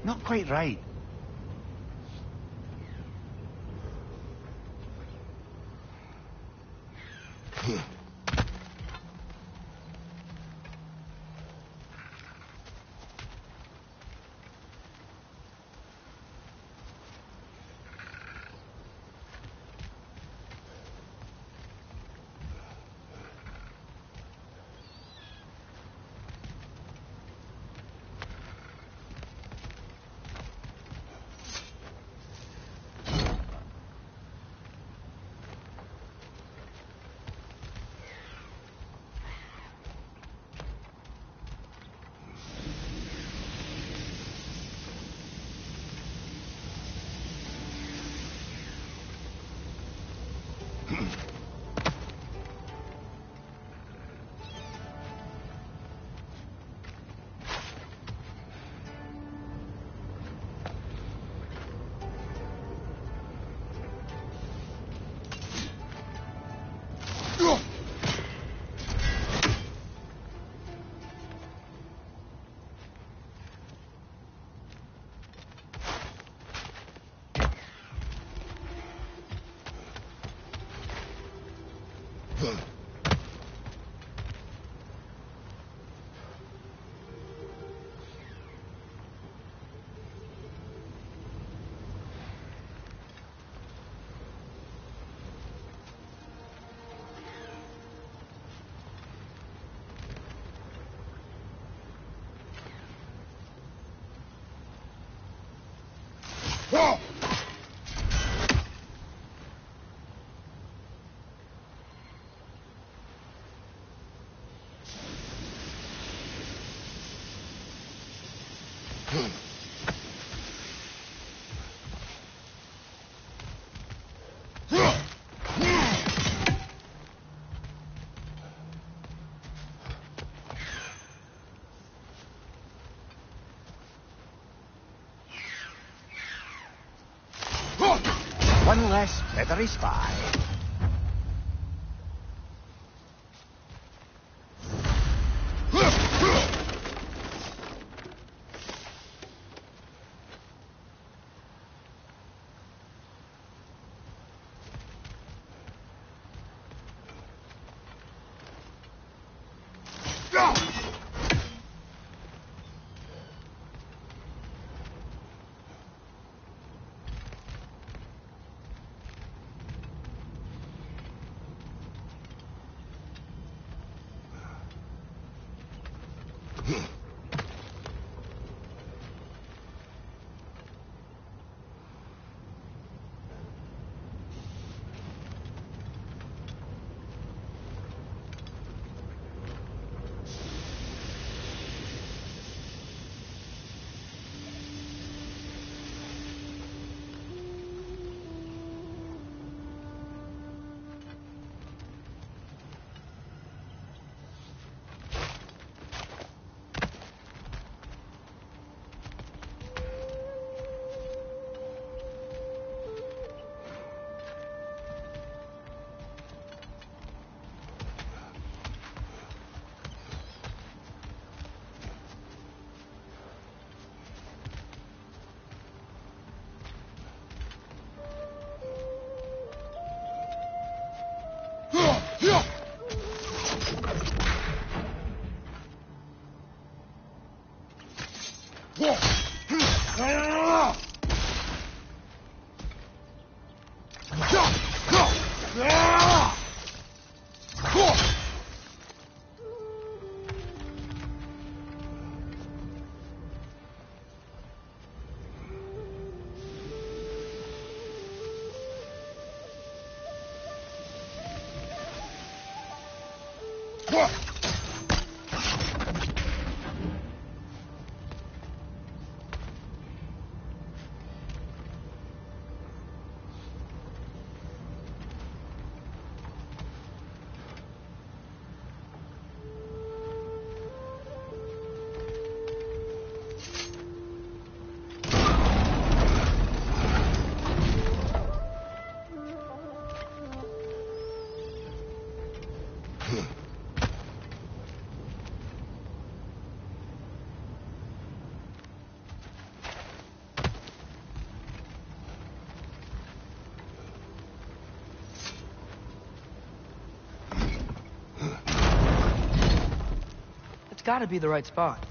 Not quite right. One less feathery spy. It's gotta be the right spot.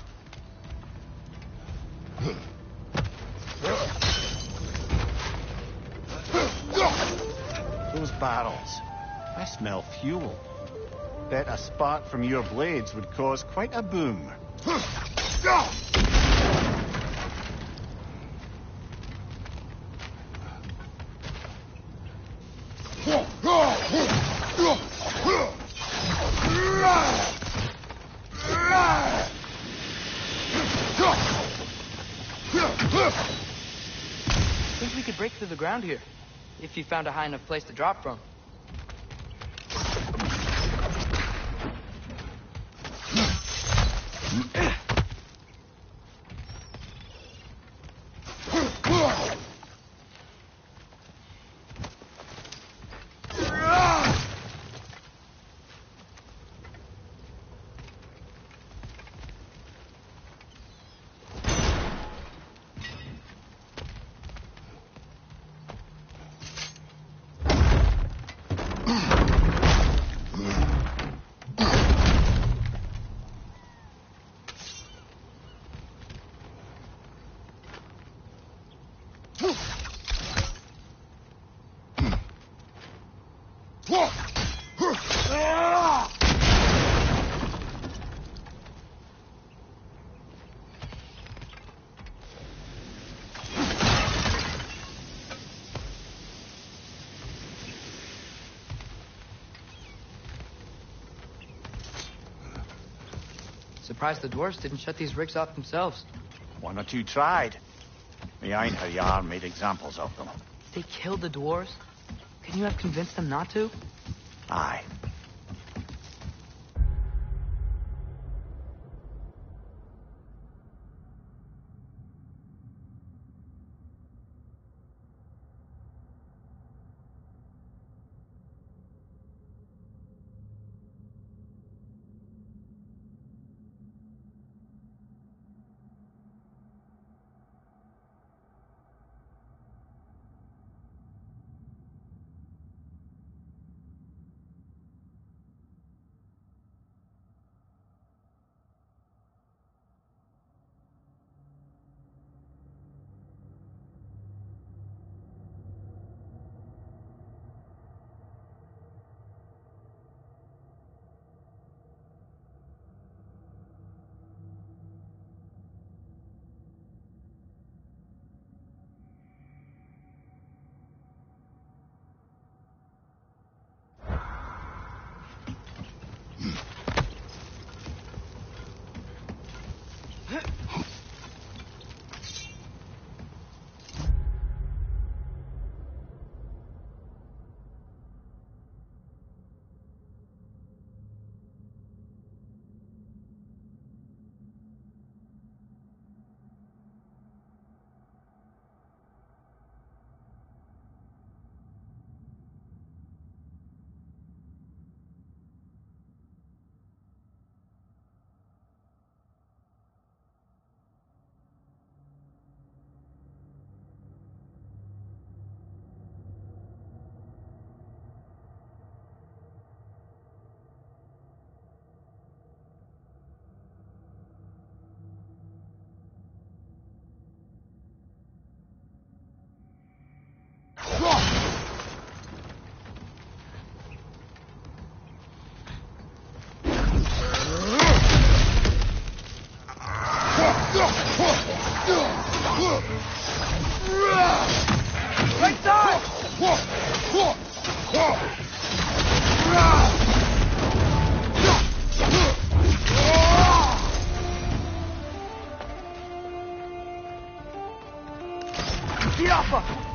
Those barrels. I smell fuel. Bet a spark from your blades would cause quite a boom. I think we could break through the ground here, if you found a high enough place to drop from. Surprised the dwarves didn't shut these rigs off themselves. One or two tried. The Einherjar made examples of them. They killed the dwarves? Can you have convinced them not to? Aye. Right side! Get off of him!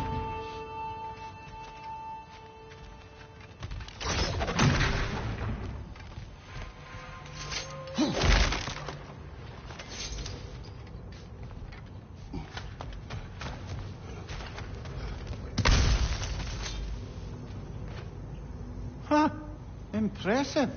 Huh. Impressive.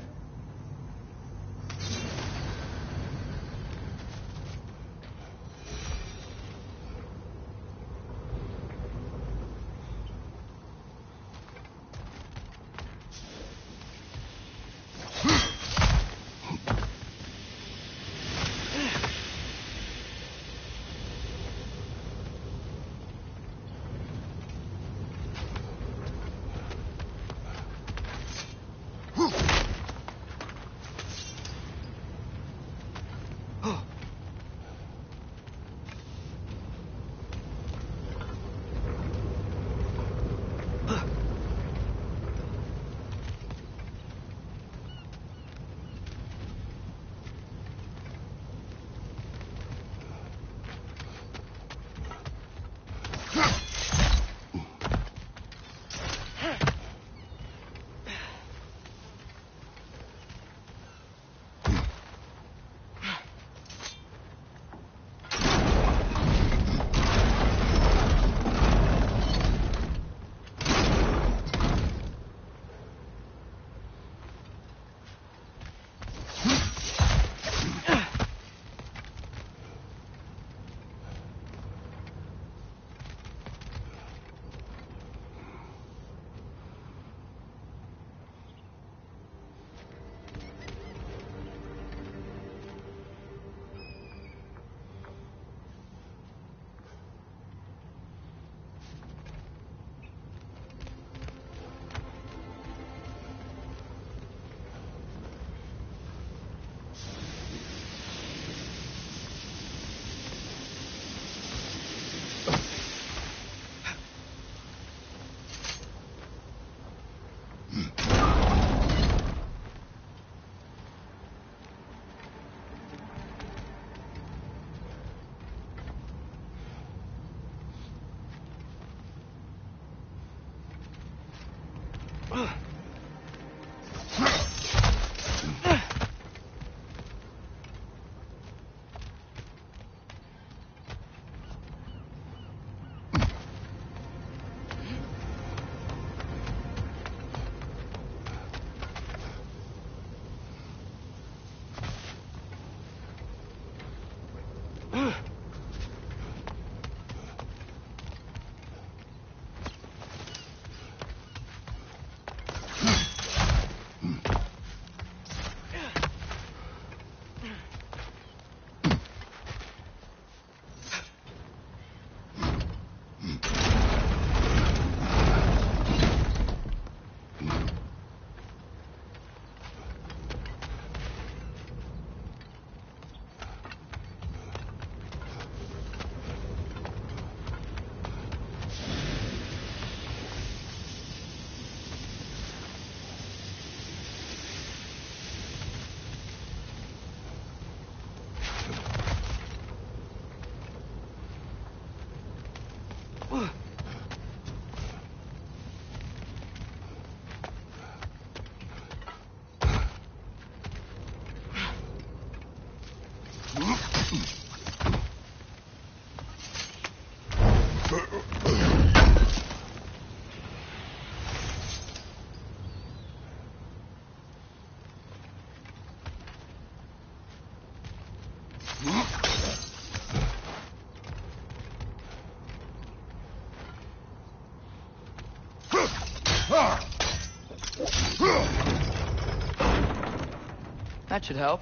That should help.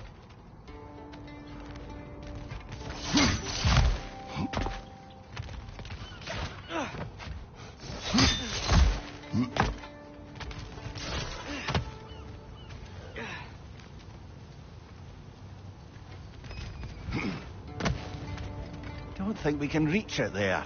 Don't think we can reach it there.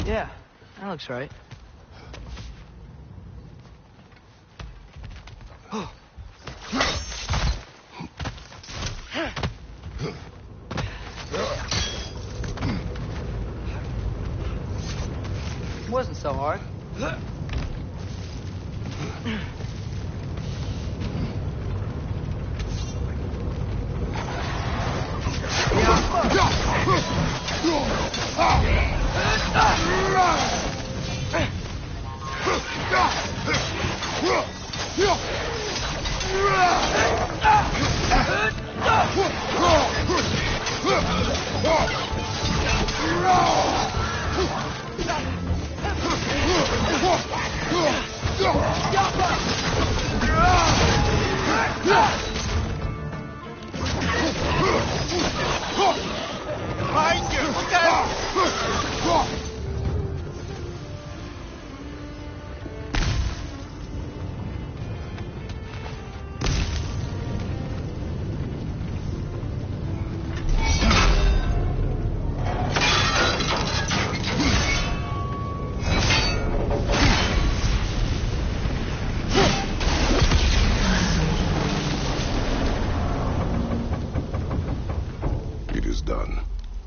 Yeah, that looks right. Wasn't so hard.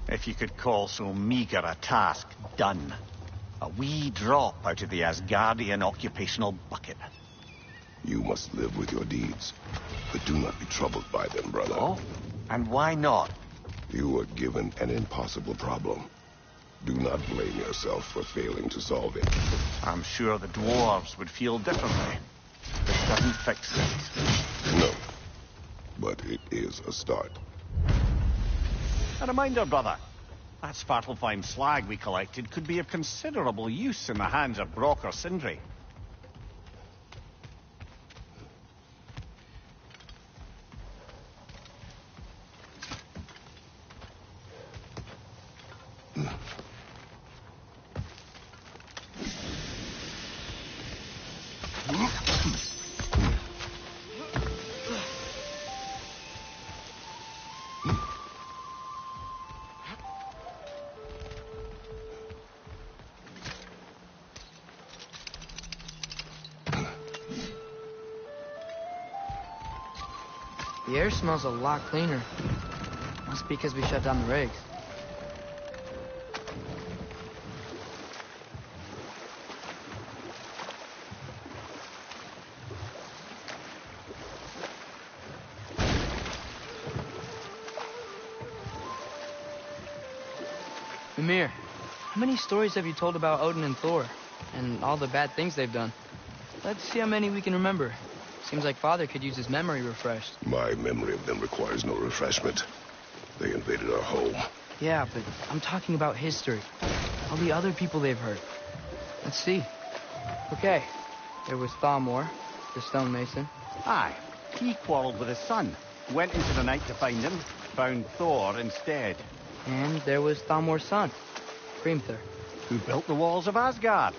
If you could call so meager a task done. A wee drop out of the Asgardian occupational bucket. You must live with your deeds, but do not be troubled by them, brother. Oh? And why not? You were given an impossible problem. Do not blame yourself for failing to solve it. I'm sure the dwarves would feel differently. This doesn't fix things. No, but it is a start. A reminder, brother. That Svartalfheim slag we collected could be of considerable use in the hands of Brock or Sindri. The air smells a lot cleaner. Must be because we shut down the rigs. Mimir, how many stories have you told about Odin and Thor? And all the bad things they've done? Let's see how many we can remember. Seems like Father could use his memory refreshed. My memory of them requires no refreshment. They invaded our home. Yeah, but I'm talking about history. All the other people they've hurt. Let's see. Okay, there was Thalmor, the stonemason. Aye, he quarreled with his son. Went into the night to find him, found Thor instead. And there was Thalmor's son, Hrimthur. Who built the walls of Asgard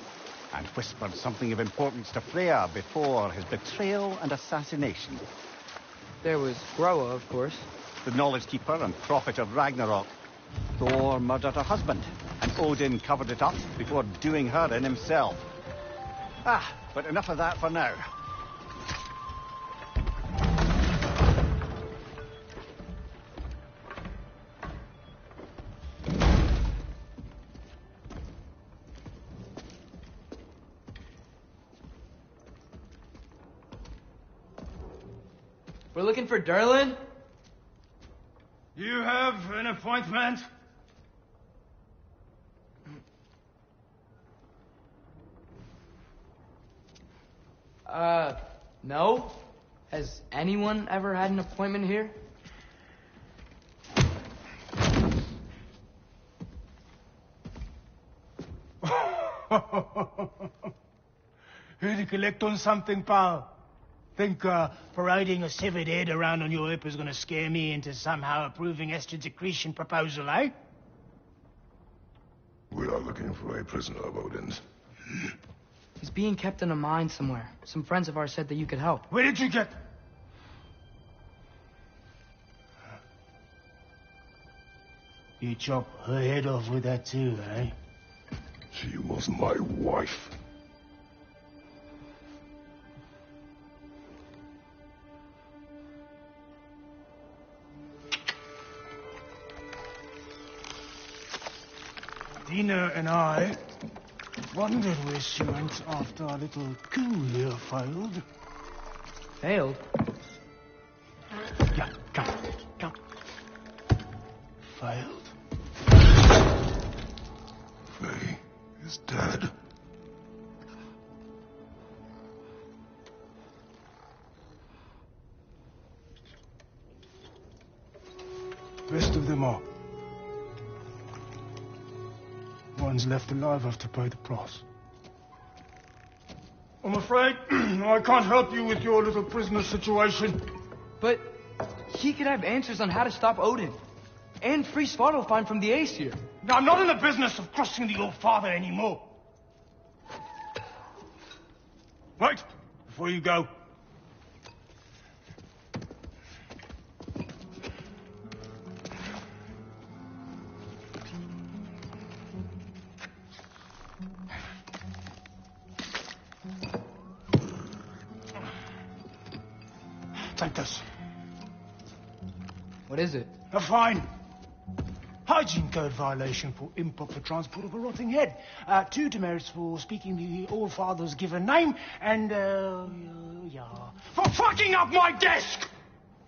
and whispered something of importance to Freya before his betrayal and assassination. There was Groa, of course. The knowledge keeper and prophet of Ragnarok. Thor murdered her husband, and Odin covered it up before doing her in himself. But enough of that for now. We're looking for Durlin? You have an appointment? No. Has anyone ever had an appointment here? Here to collect on something, pal? Think parading a severed head around on your hip is gonna scare me into somehow approving Estrid's accretion proposal, eh? We are looking for a prisoner of Odin's. He's being kept in a mine somewhere. Some friends of ours said that you could help. Where did you get... You chop her head off with that too, eh? She was my wife. Dina and I wondered where she went after our little coup here failed. Failed? Yeah, come. Failed. Faye is dead. Best of them all. One's left alive have to pay the price. I'm afraid I can't help you with your little prisoner situation. But he could have answers on how to stop Odin. And free Svartalfheim from the Aesir. I'm not in the business of crossing the old father anymore. Right, before you go. Take this. What is it? A fine. Hygiene code violation for improper transport of a rotting head. 2 demerits for speaking the All Father's given name, and, for fucking up my desk!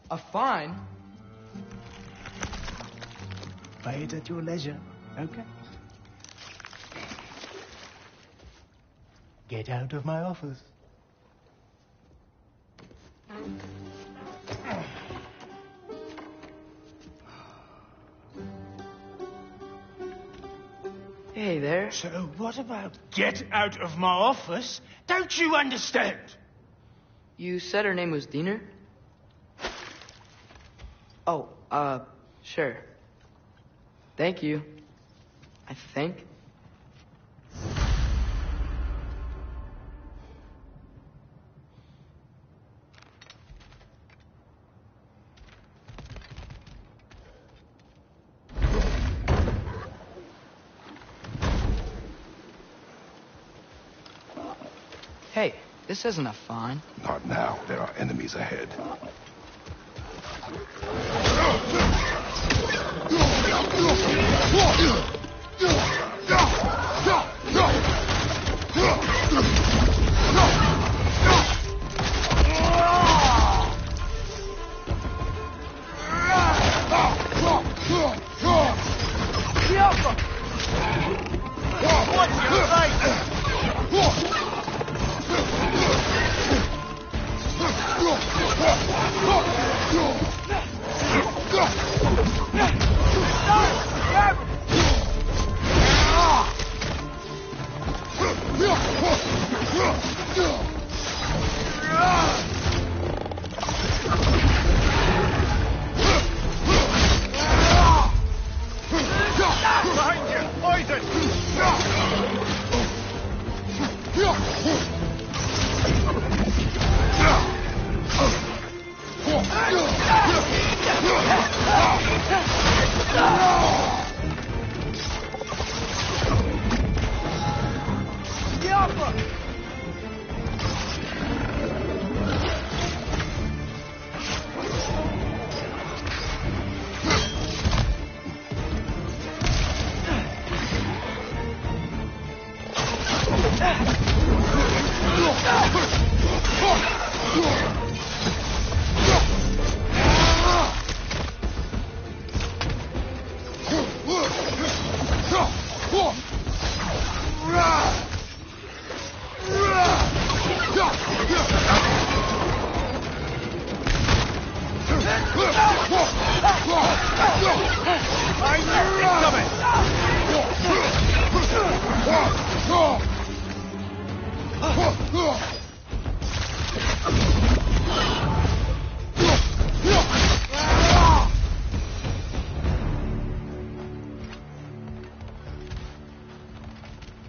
A fine? Pay it at your leisure, okay? Get out of my office. Hey there. So what about get out of my office? Don't you understand? You said her name was Diener? Oh, sure. Thank you. I think. Hey, this isn't a fine. Not now. There are enemies ahead.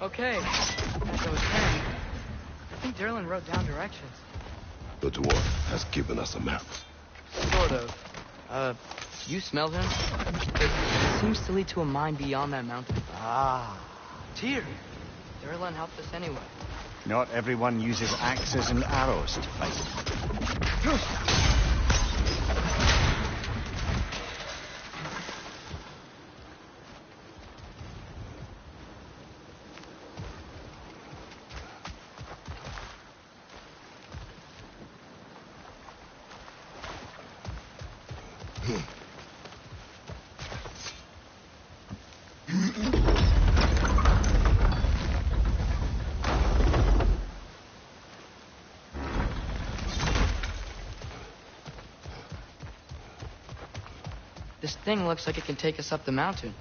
Okay, as I was saying, I think Derlin wrote down directions. The dwarf has given us a map. Sort of. You smell him? It seems to lead to a mine beyond that mountain. Ah. Tyr! Derlin helped us anyway. Not everyone uses axes and arrows to fight. This thing looks like it can take us up the mountain.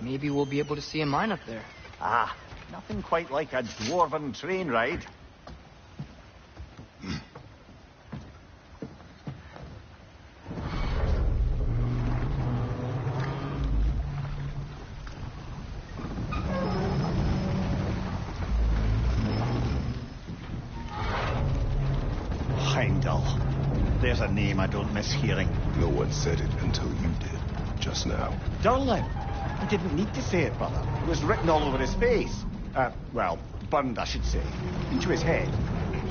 Maybe we'll be able to see a mine up there. Ah, nothing quite like a dwarven train ride. Heimdall. There's a name I don't miss hearing. No one said it until you did, just now. Derlin. He didn't need to say it, brother. It was written all over his face. Well, burned, I should say. Into his head.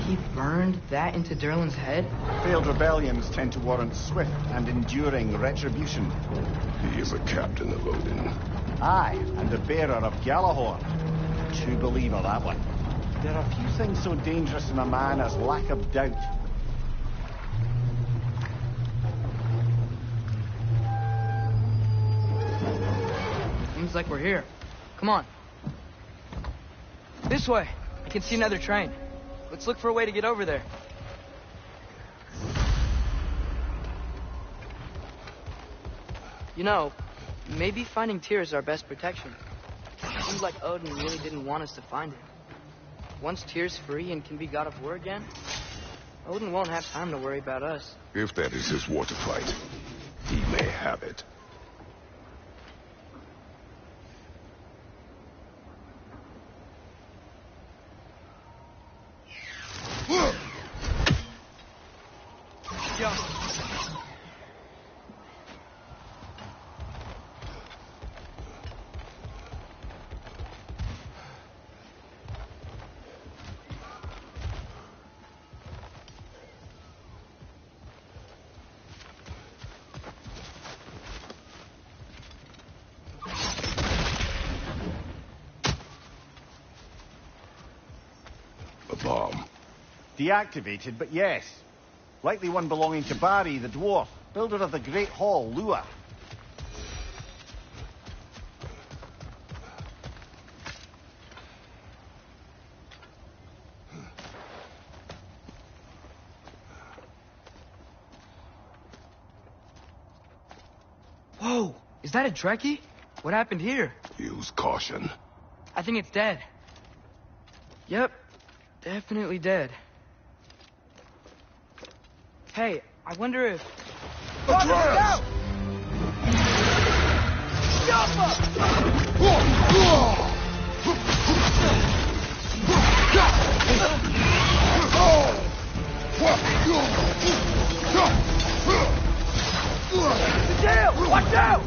He burned that into Derlin's head? Failed rebellions tend to warrant swift and enduring retribution. He is a captain of Odin. Aye, and the bearer of Gjallarhorn. True believer, that one. There are few things so dangerous in a man as lack of doubt. Seems like we're here. Come on. This way. I can see another train. Let's look for a way to get over there. You know, maybe finding Tyr is our best protection. He seemed like Odin really didn't want us to find it. Once Tyr's free and can be god of war again, Odin won't have time to worry about us. If that is his war to fight, he may have it. Bomb. Deactivated, but yes. Likely one belonging to Barry, the dwarf, builder of the Great Hall, Lua. Whoa! Is that a Trekkie? What happened here? Use caution. I think it's dead. Yep. Definitely dead. Hey, I wonder if... Atreus! Tail! Watch out!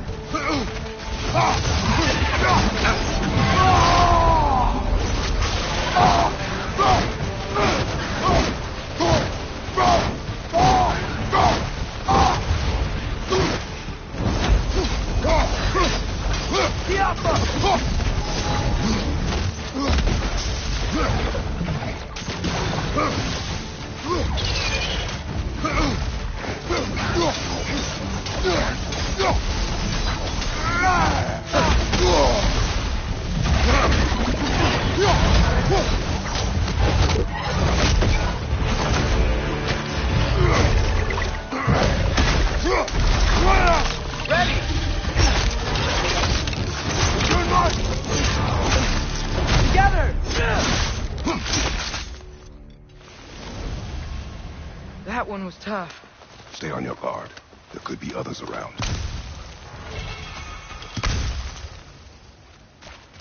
That one was tough. Stay on your guard. There could be others around.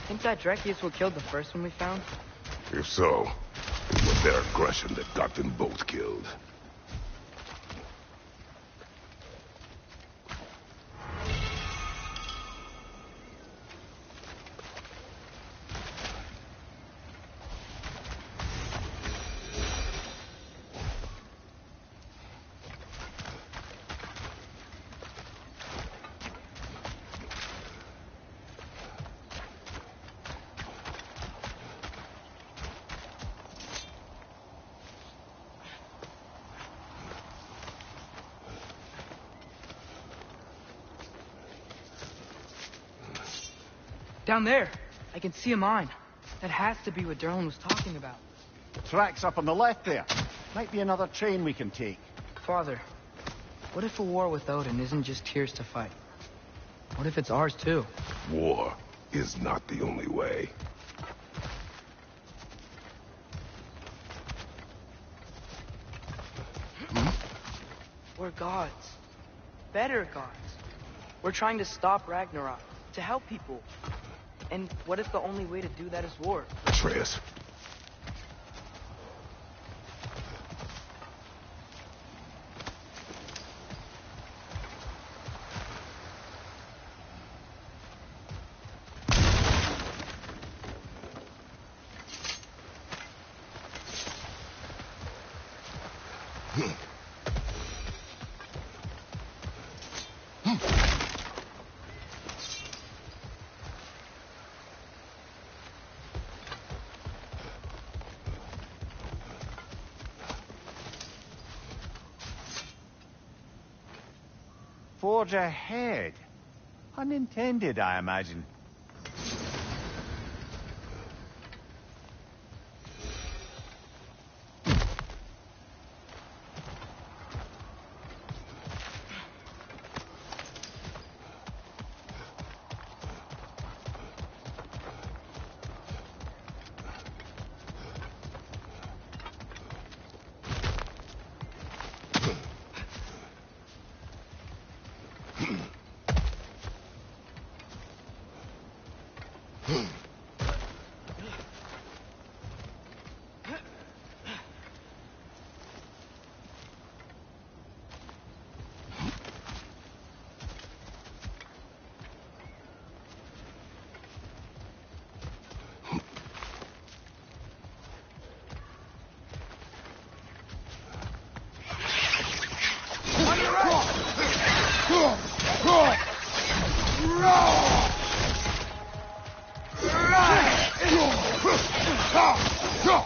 Think that Drekkie is what killed the first one we found? If so, it was their aggression that got them both killed. Down there. I can see a mine. That has to be what Derlin was talking about. Tracks up on the left there. Might be another train we can take. Father, what if a war with Odin isn't just Tyr's to fight? What if it's ours too? War is not the only way. We're gods. Better gods. We're trying to stop Ragnarok, to help people. And what if the only way to do that is war? Atreus. Forge ahead. Unintended, I imagine.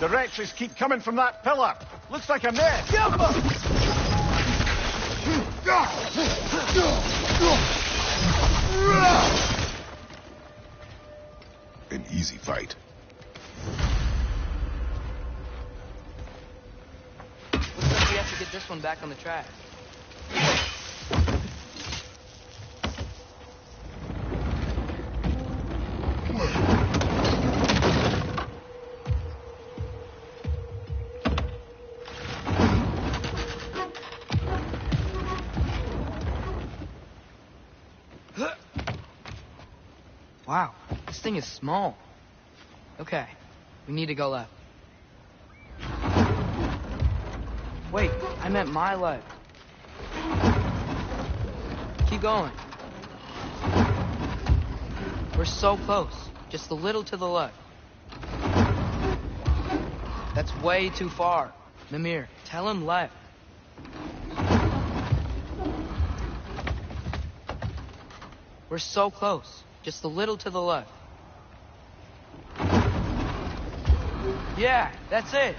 The wretches keep coming from that pillar. Looks like a nest. An easy fight. Looks like we have to get this one back on the track. Wow, this thing is small. Okay, we need to go left. Wait, I meant my left. Keep going. We're so close. Just a little to the left. That's way too far. Namir, tell him left. We're so close. Just a little to the left. Yeah, that's it.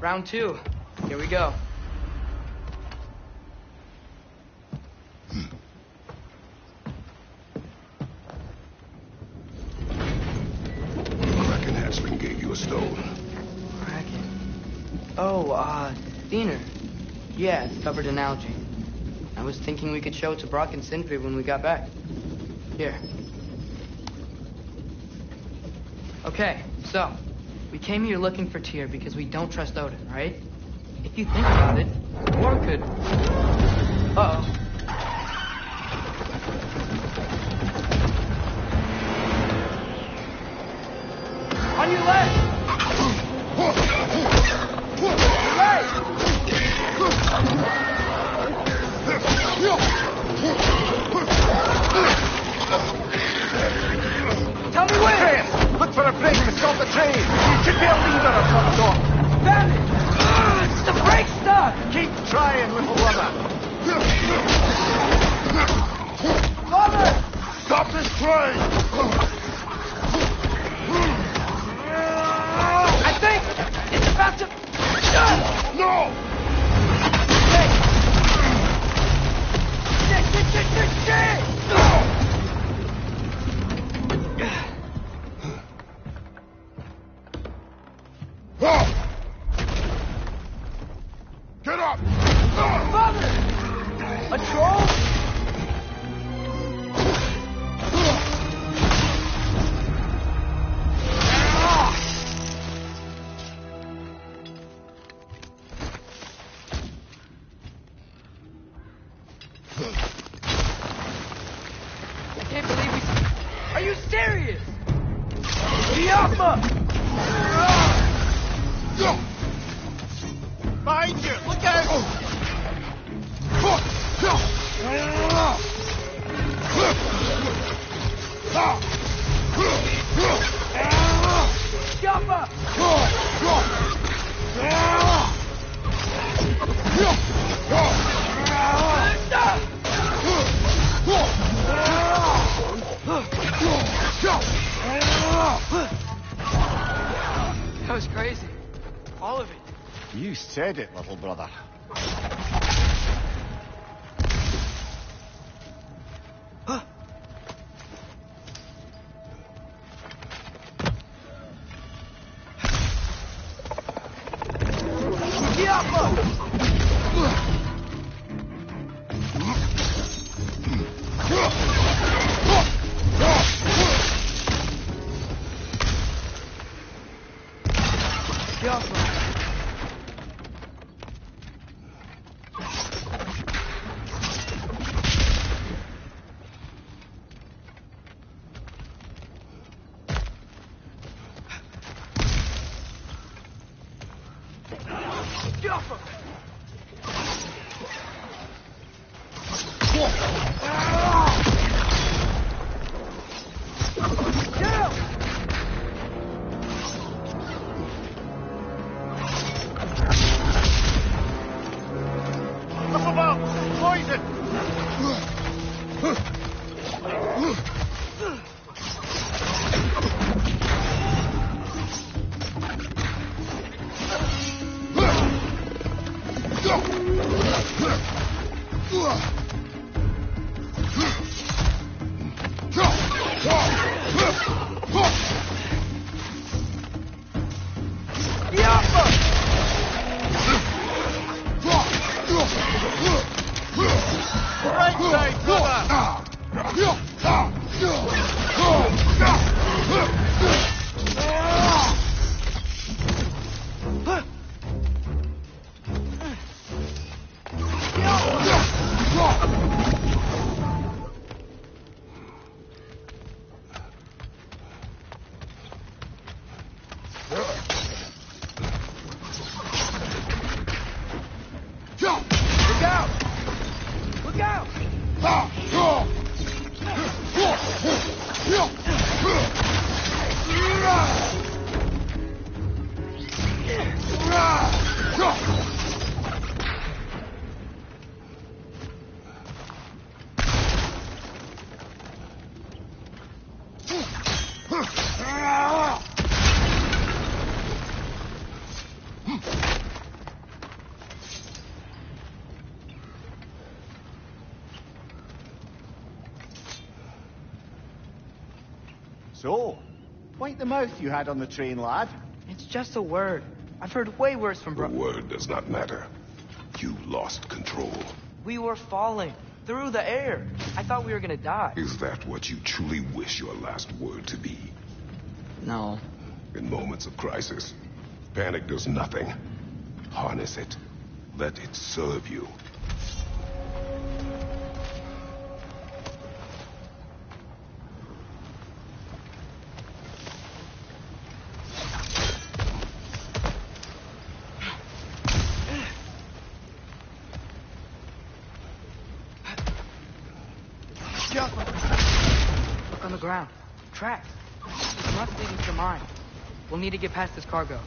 Round 2. Here we go. Kraken hatchling gave you a stone. Kraken. Oh, Diener. Yeah, it's covered in algae. I was thinking we could show it to Brock and Sindri when we got back. Here. Okay, so, we came here looking for Tyr because we don't trust Odin, right? If you think about it, War could... Uh-oh. On your left! Tell me where! Look for a break to stop the train. You should be a leader of some sort. Damn it! It's the brake stuck! Keep trying, little brother. Father! Stop this train! I think it's about to... No! Shit! Get up! Father! A troll? I can't believe we... Are you serious? Yappa! Behind you! Look out! Yappa! That was crazy. All of it. You said it, little brother. Right side, brother! So, point the mouth you had on the train, lad. It's just a word. I've heard way worse from The word does not matter. You lost control. We were falling through the air. I thought we were gonna die. Is that what you truly wish your last word to be? No. In moments of crisis, panic does nothing. Harness it. Let it serve you. Look on the ground. Tracks. This must lead into the mine. We'll need to get past this cargo.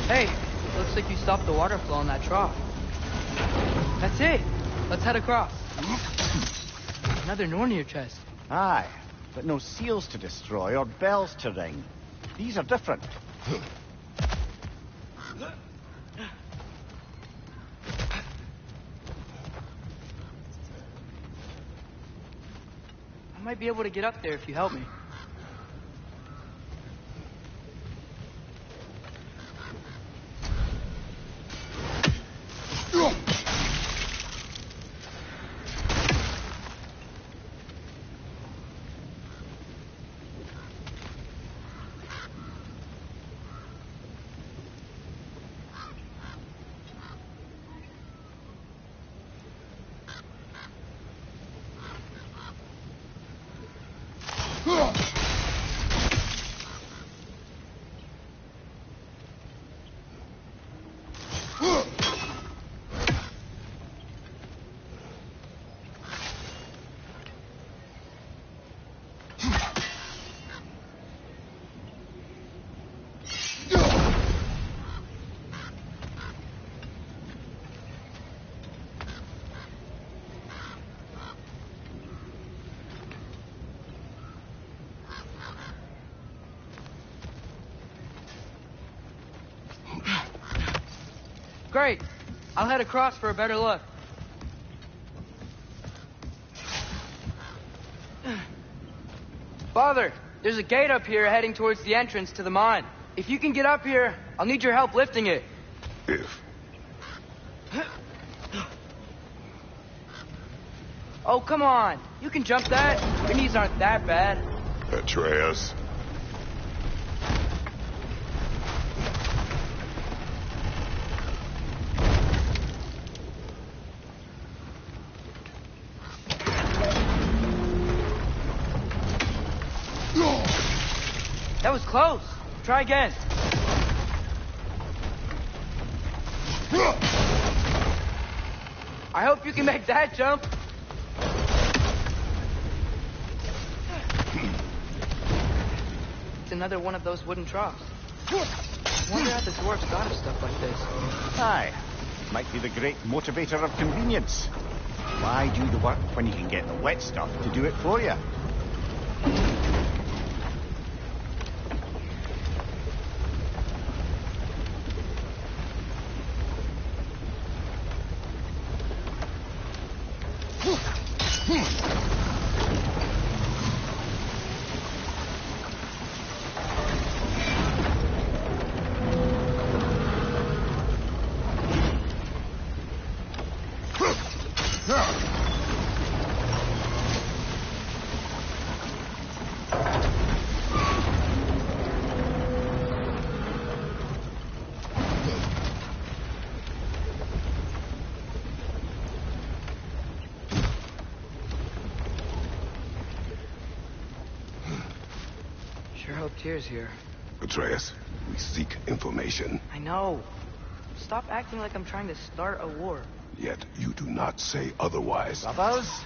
Hey, looks like you stopped the water flow in that trough. That's it. Let's head across. Another Nornir chest. Aye, but no seals to destroy or bells to ring. These are different. I might be able to get up there if you help me. Great. I'll head across for a better look. Father, there's a gate up here heading towards the entrance to the mine. If you can get up here, I'll need your help lifting it. If. Oh, come on. You can jump that. Your knees aren't that bad. Atreus. That was close. Try again. I hope you can make that jump. It's another one of those wooden troughs. I wonder how the dwarves thought of stuff like this. Aye, might be the great motivator of convenience. Why do the work when you can get the wet stuff to do it for you? Sure hope Tyr's here. Atreus, we seek information. I know. Stop acting like I'm trying to start a war. Yet you do not say otherwise. Brothers,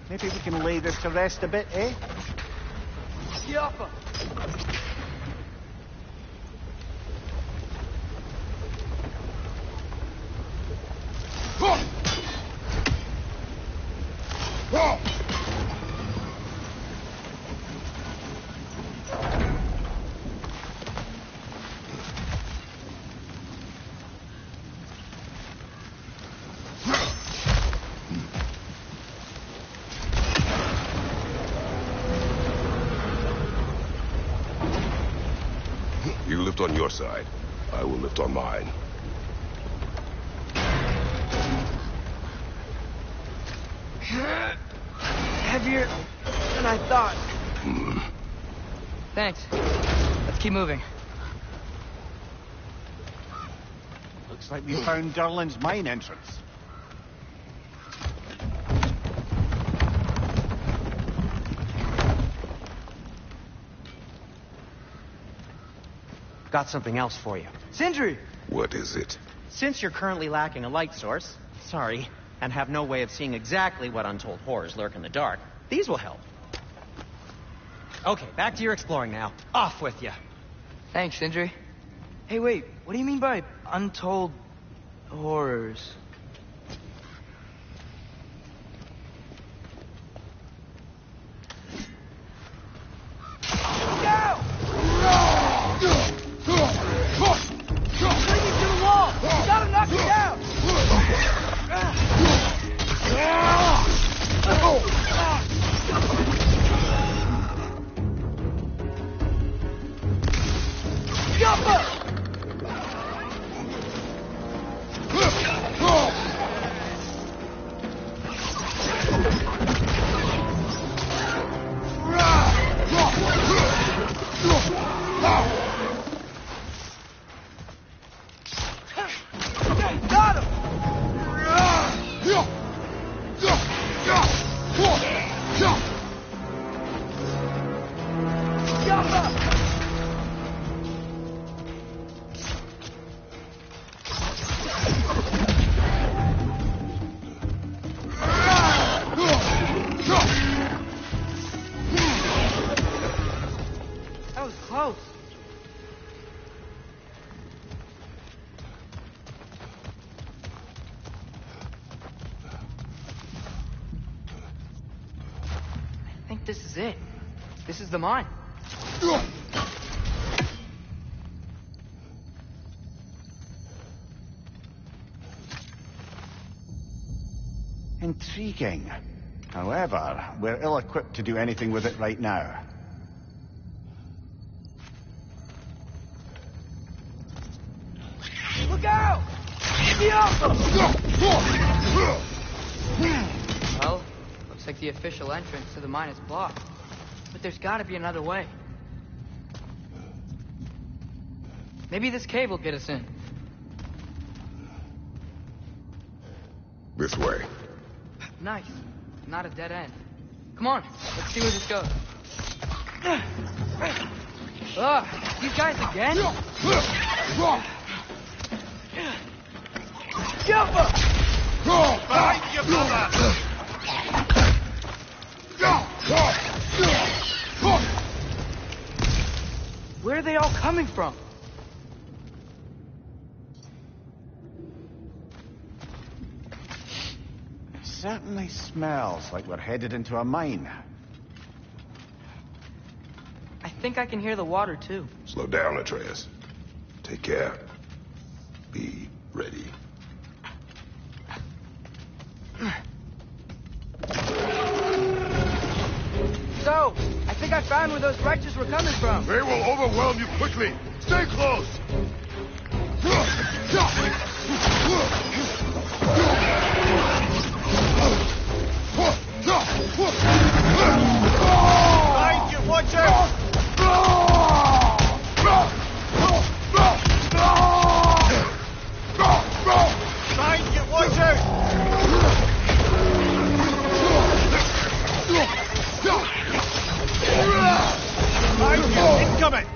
maybe we can lay this to rest a bit, eh? Yappa! You lift on your side. I will lift on mine. Heavier than I thought. Thanks. Let's keep moving. Looks like we found Durlin's mine entrance. Got something else for you. Sindri! What is it? Since you're currently lacking a light source, and have no way of seeing exactly what untold horrors lurk in the dark, these will help. Okay, back to your exploring now. Off with you. Thanks, Sindri. Hey, wait. What do you mean by untold horrors? That was close. I think this is it. This is the mine. Intriguing. However, we're ill-equipped to do anything with it right now. Look out! Well, looks like the official entrance to the mine is blocked. But there's gotta be another way. Maybe this cave will get us in. This way. Nice. Not a dead end. Come on, let's see where this goes. Ugh, these guys again? Jump up! Behind you, brother! Where are they all coming from? certainly smells like we're headed into a mine. I think I can hear the water, too. Slow down, Atreus. Take care. Be ready. So, I think I found where those wretches were coming from. They will overwhelm you quickly. Stay close. Behind you, watch out! Behind you, watch out! Behind you, incoming!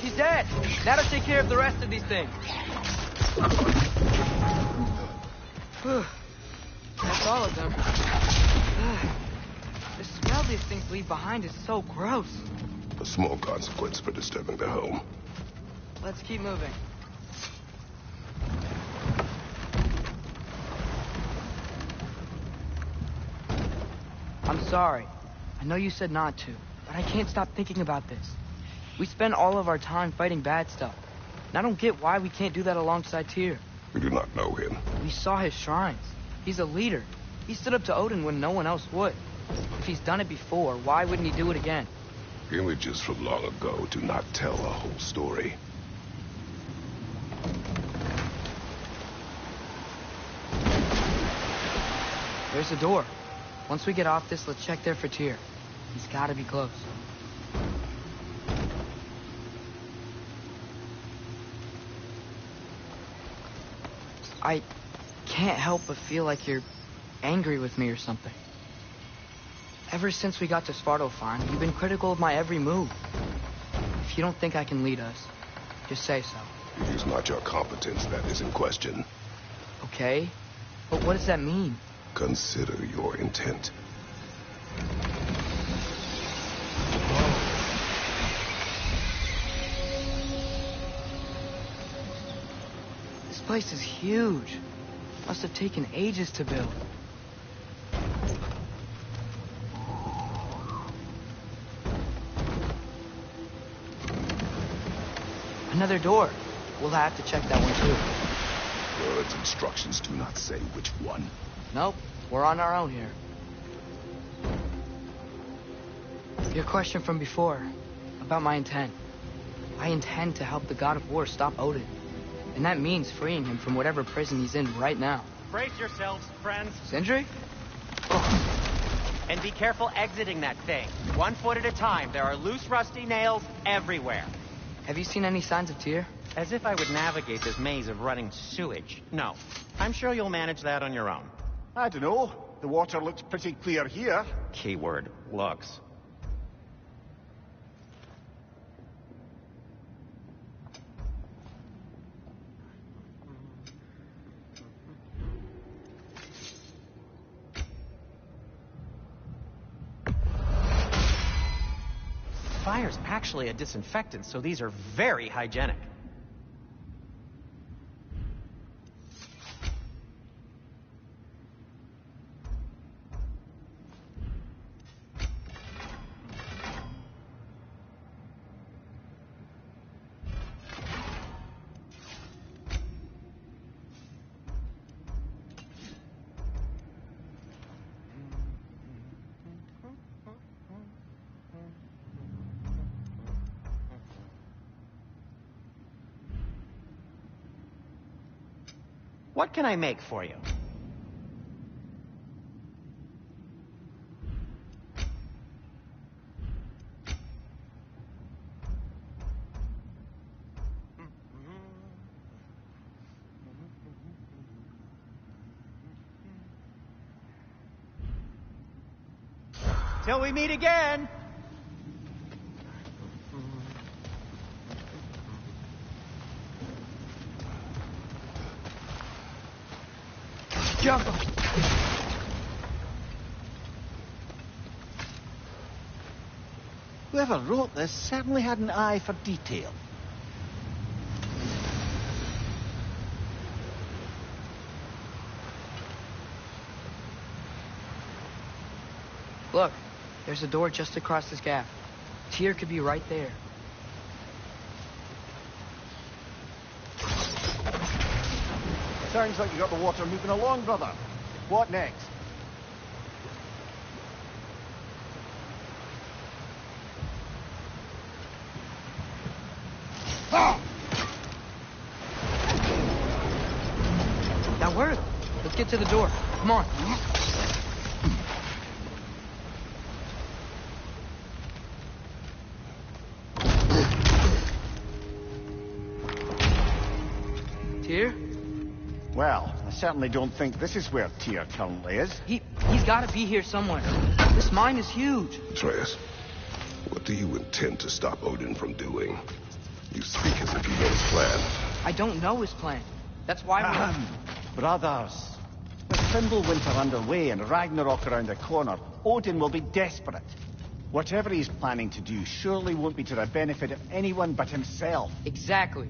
He's dead. Now to take care of the rest of these things. That's all of them. The smell these things leave behind is so gross. A small consequence for disturbing their home. Let's keep moving. I'm sorry. I know you said not to, but I can't stop thinking about this. We spend all of our time fighting bad stuff. And I don't get why we can't do that alongside Tyr. We do not know him. We saw his shrines. He's a leader. He stood up to Odin when no one else would. If he's done it before, why wouldn't he do it again? Images from long ago do not tell a whole story. There's a door. Once we get off this, let's check there for Tyr. He's gotta be close. I can't help but feel like you're angry with me or something. Ever since we got to Svartalfheim, you've been critical of my every move. If you don't think I can lead us, just say so. It is not your competence that is in question. Okay? But what does that mean? Consider your intent. This place is huge. Must have taken ages to build. Another door. We'll have to check that one too. Words instructions do not say which one. Nope, we're on our own here. Your question from before, about my intent. I intend to help the god of war stop Odin. And that means freeing him from whatever prison he's in right now. Brace yourselves, friends. Sindri? And be careful exiting that thing. 1 foot at a time. There are loose, rusty nails everywhere. Have you seen any signs of Tyr? As if I would navigate this maze of running sewage. No. I'm sure you'll manage that on your own. I don't know. The water looks pretty clear here. Keyword, looks. Fire's actually a disinfectant, so these are very hygienic. What can I make for you? Till we meet again. Jump! Whoever wrote this certainly had an eye for detail. Look, there's a door just across this gap. Tyr could be right there. Sounds like you got the water moving along, brother. What next? That worked. Let's get to the door. Come on. Tyr? Well, I certainly don't think this is where Tyr currently is. He's got to be here somewhere. This mine is huge. Atreus, what do you intend to stop Odin from doing? You speak as if you know his plan. I don't know his plan. That's why Brothers, with Fimbulwinter underway and Ragnarok around the corner, Odin will be desperate. Whatever he's planning to do surely won't be to the benefit of anyone but himself. Exactly.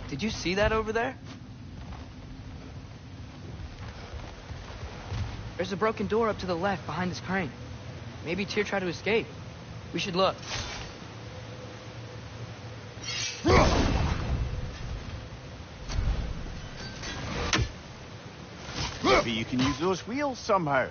Did you see that over there? There's a broken door up to the left behind this crane. Maybe Tyr tried to escape. We should look. Maybe you can use those wheels somehow.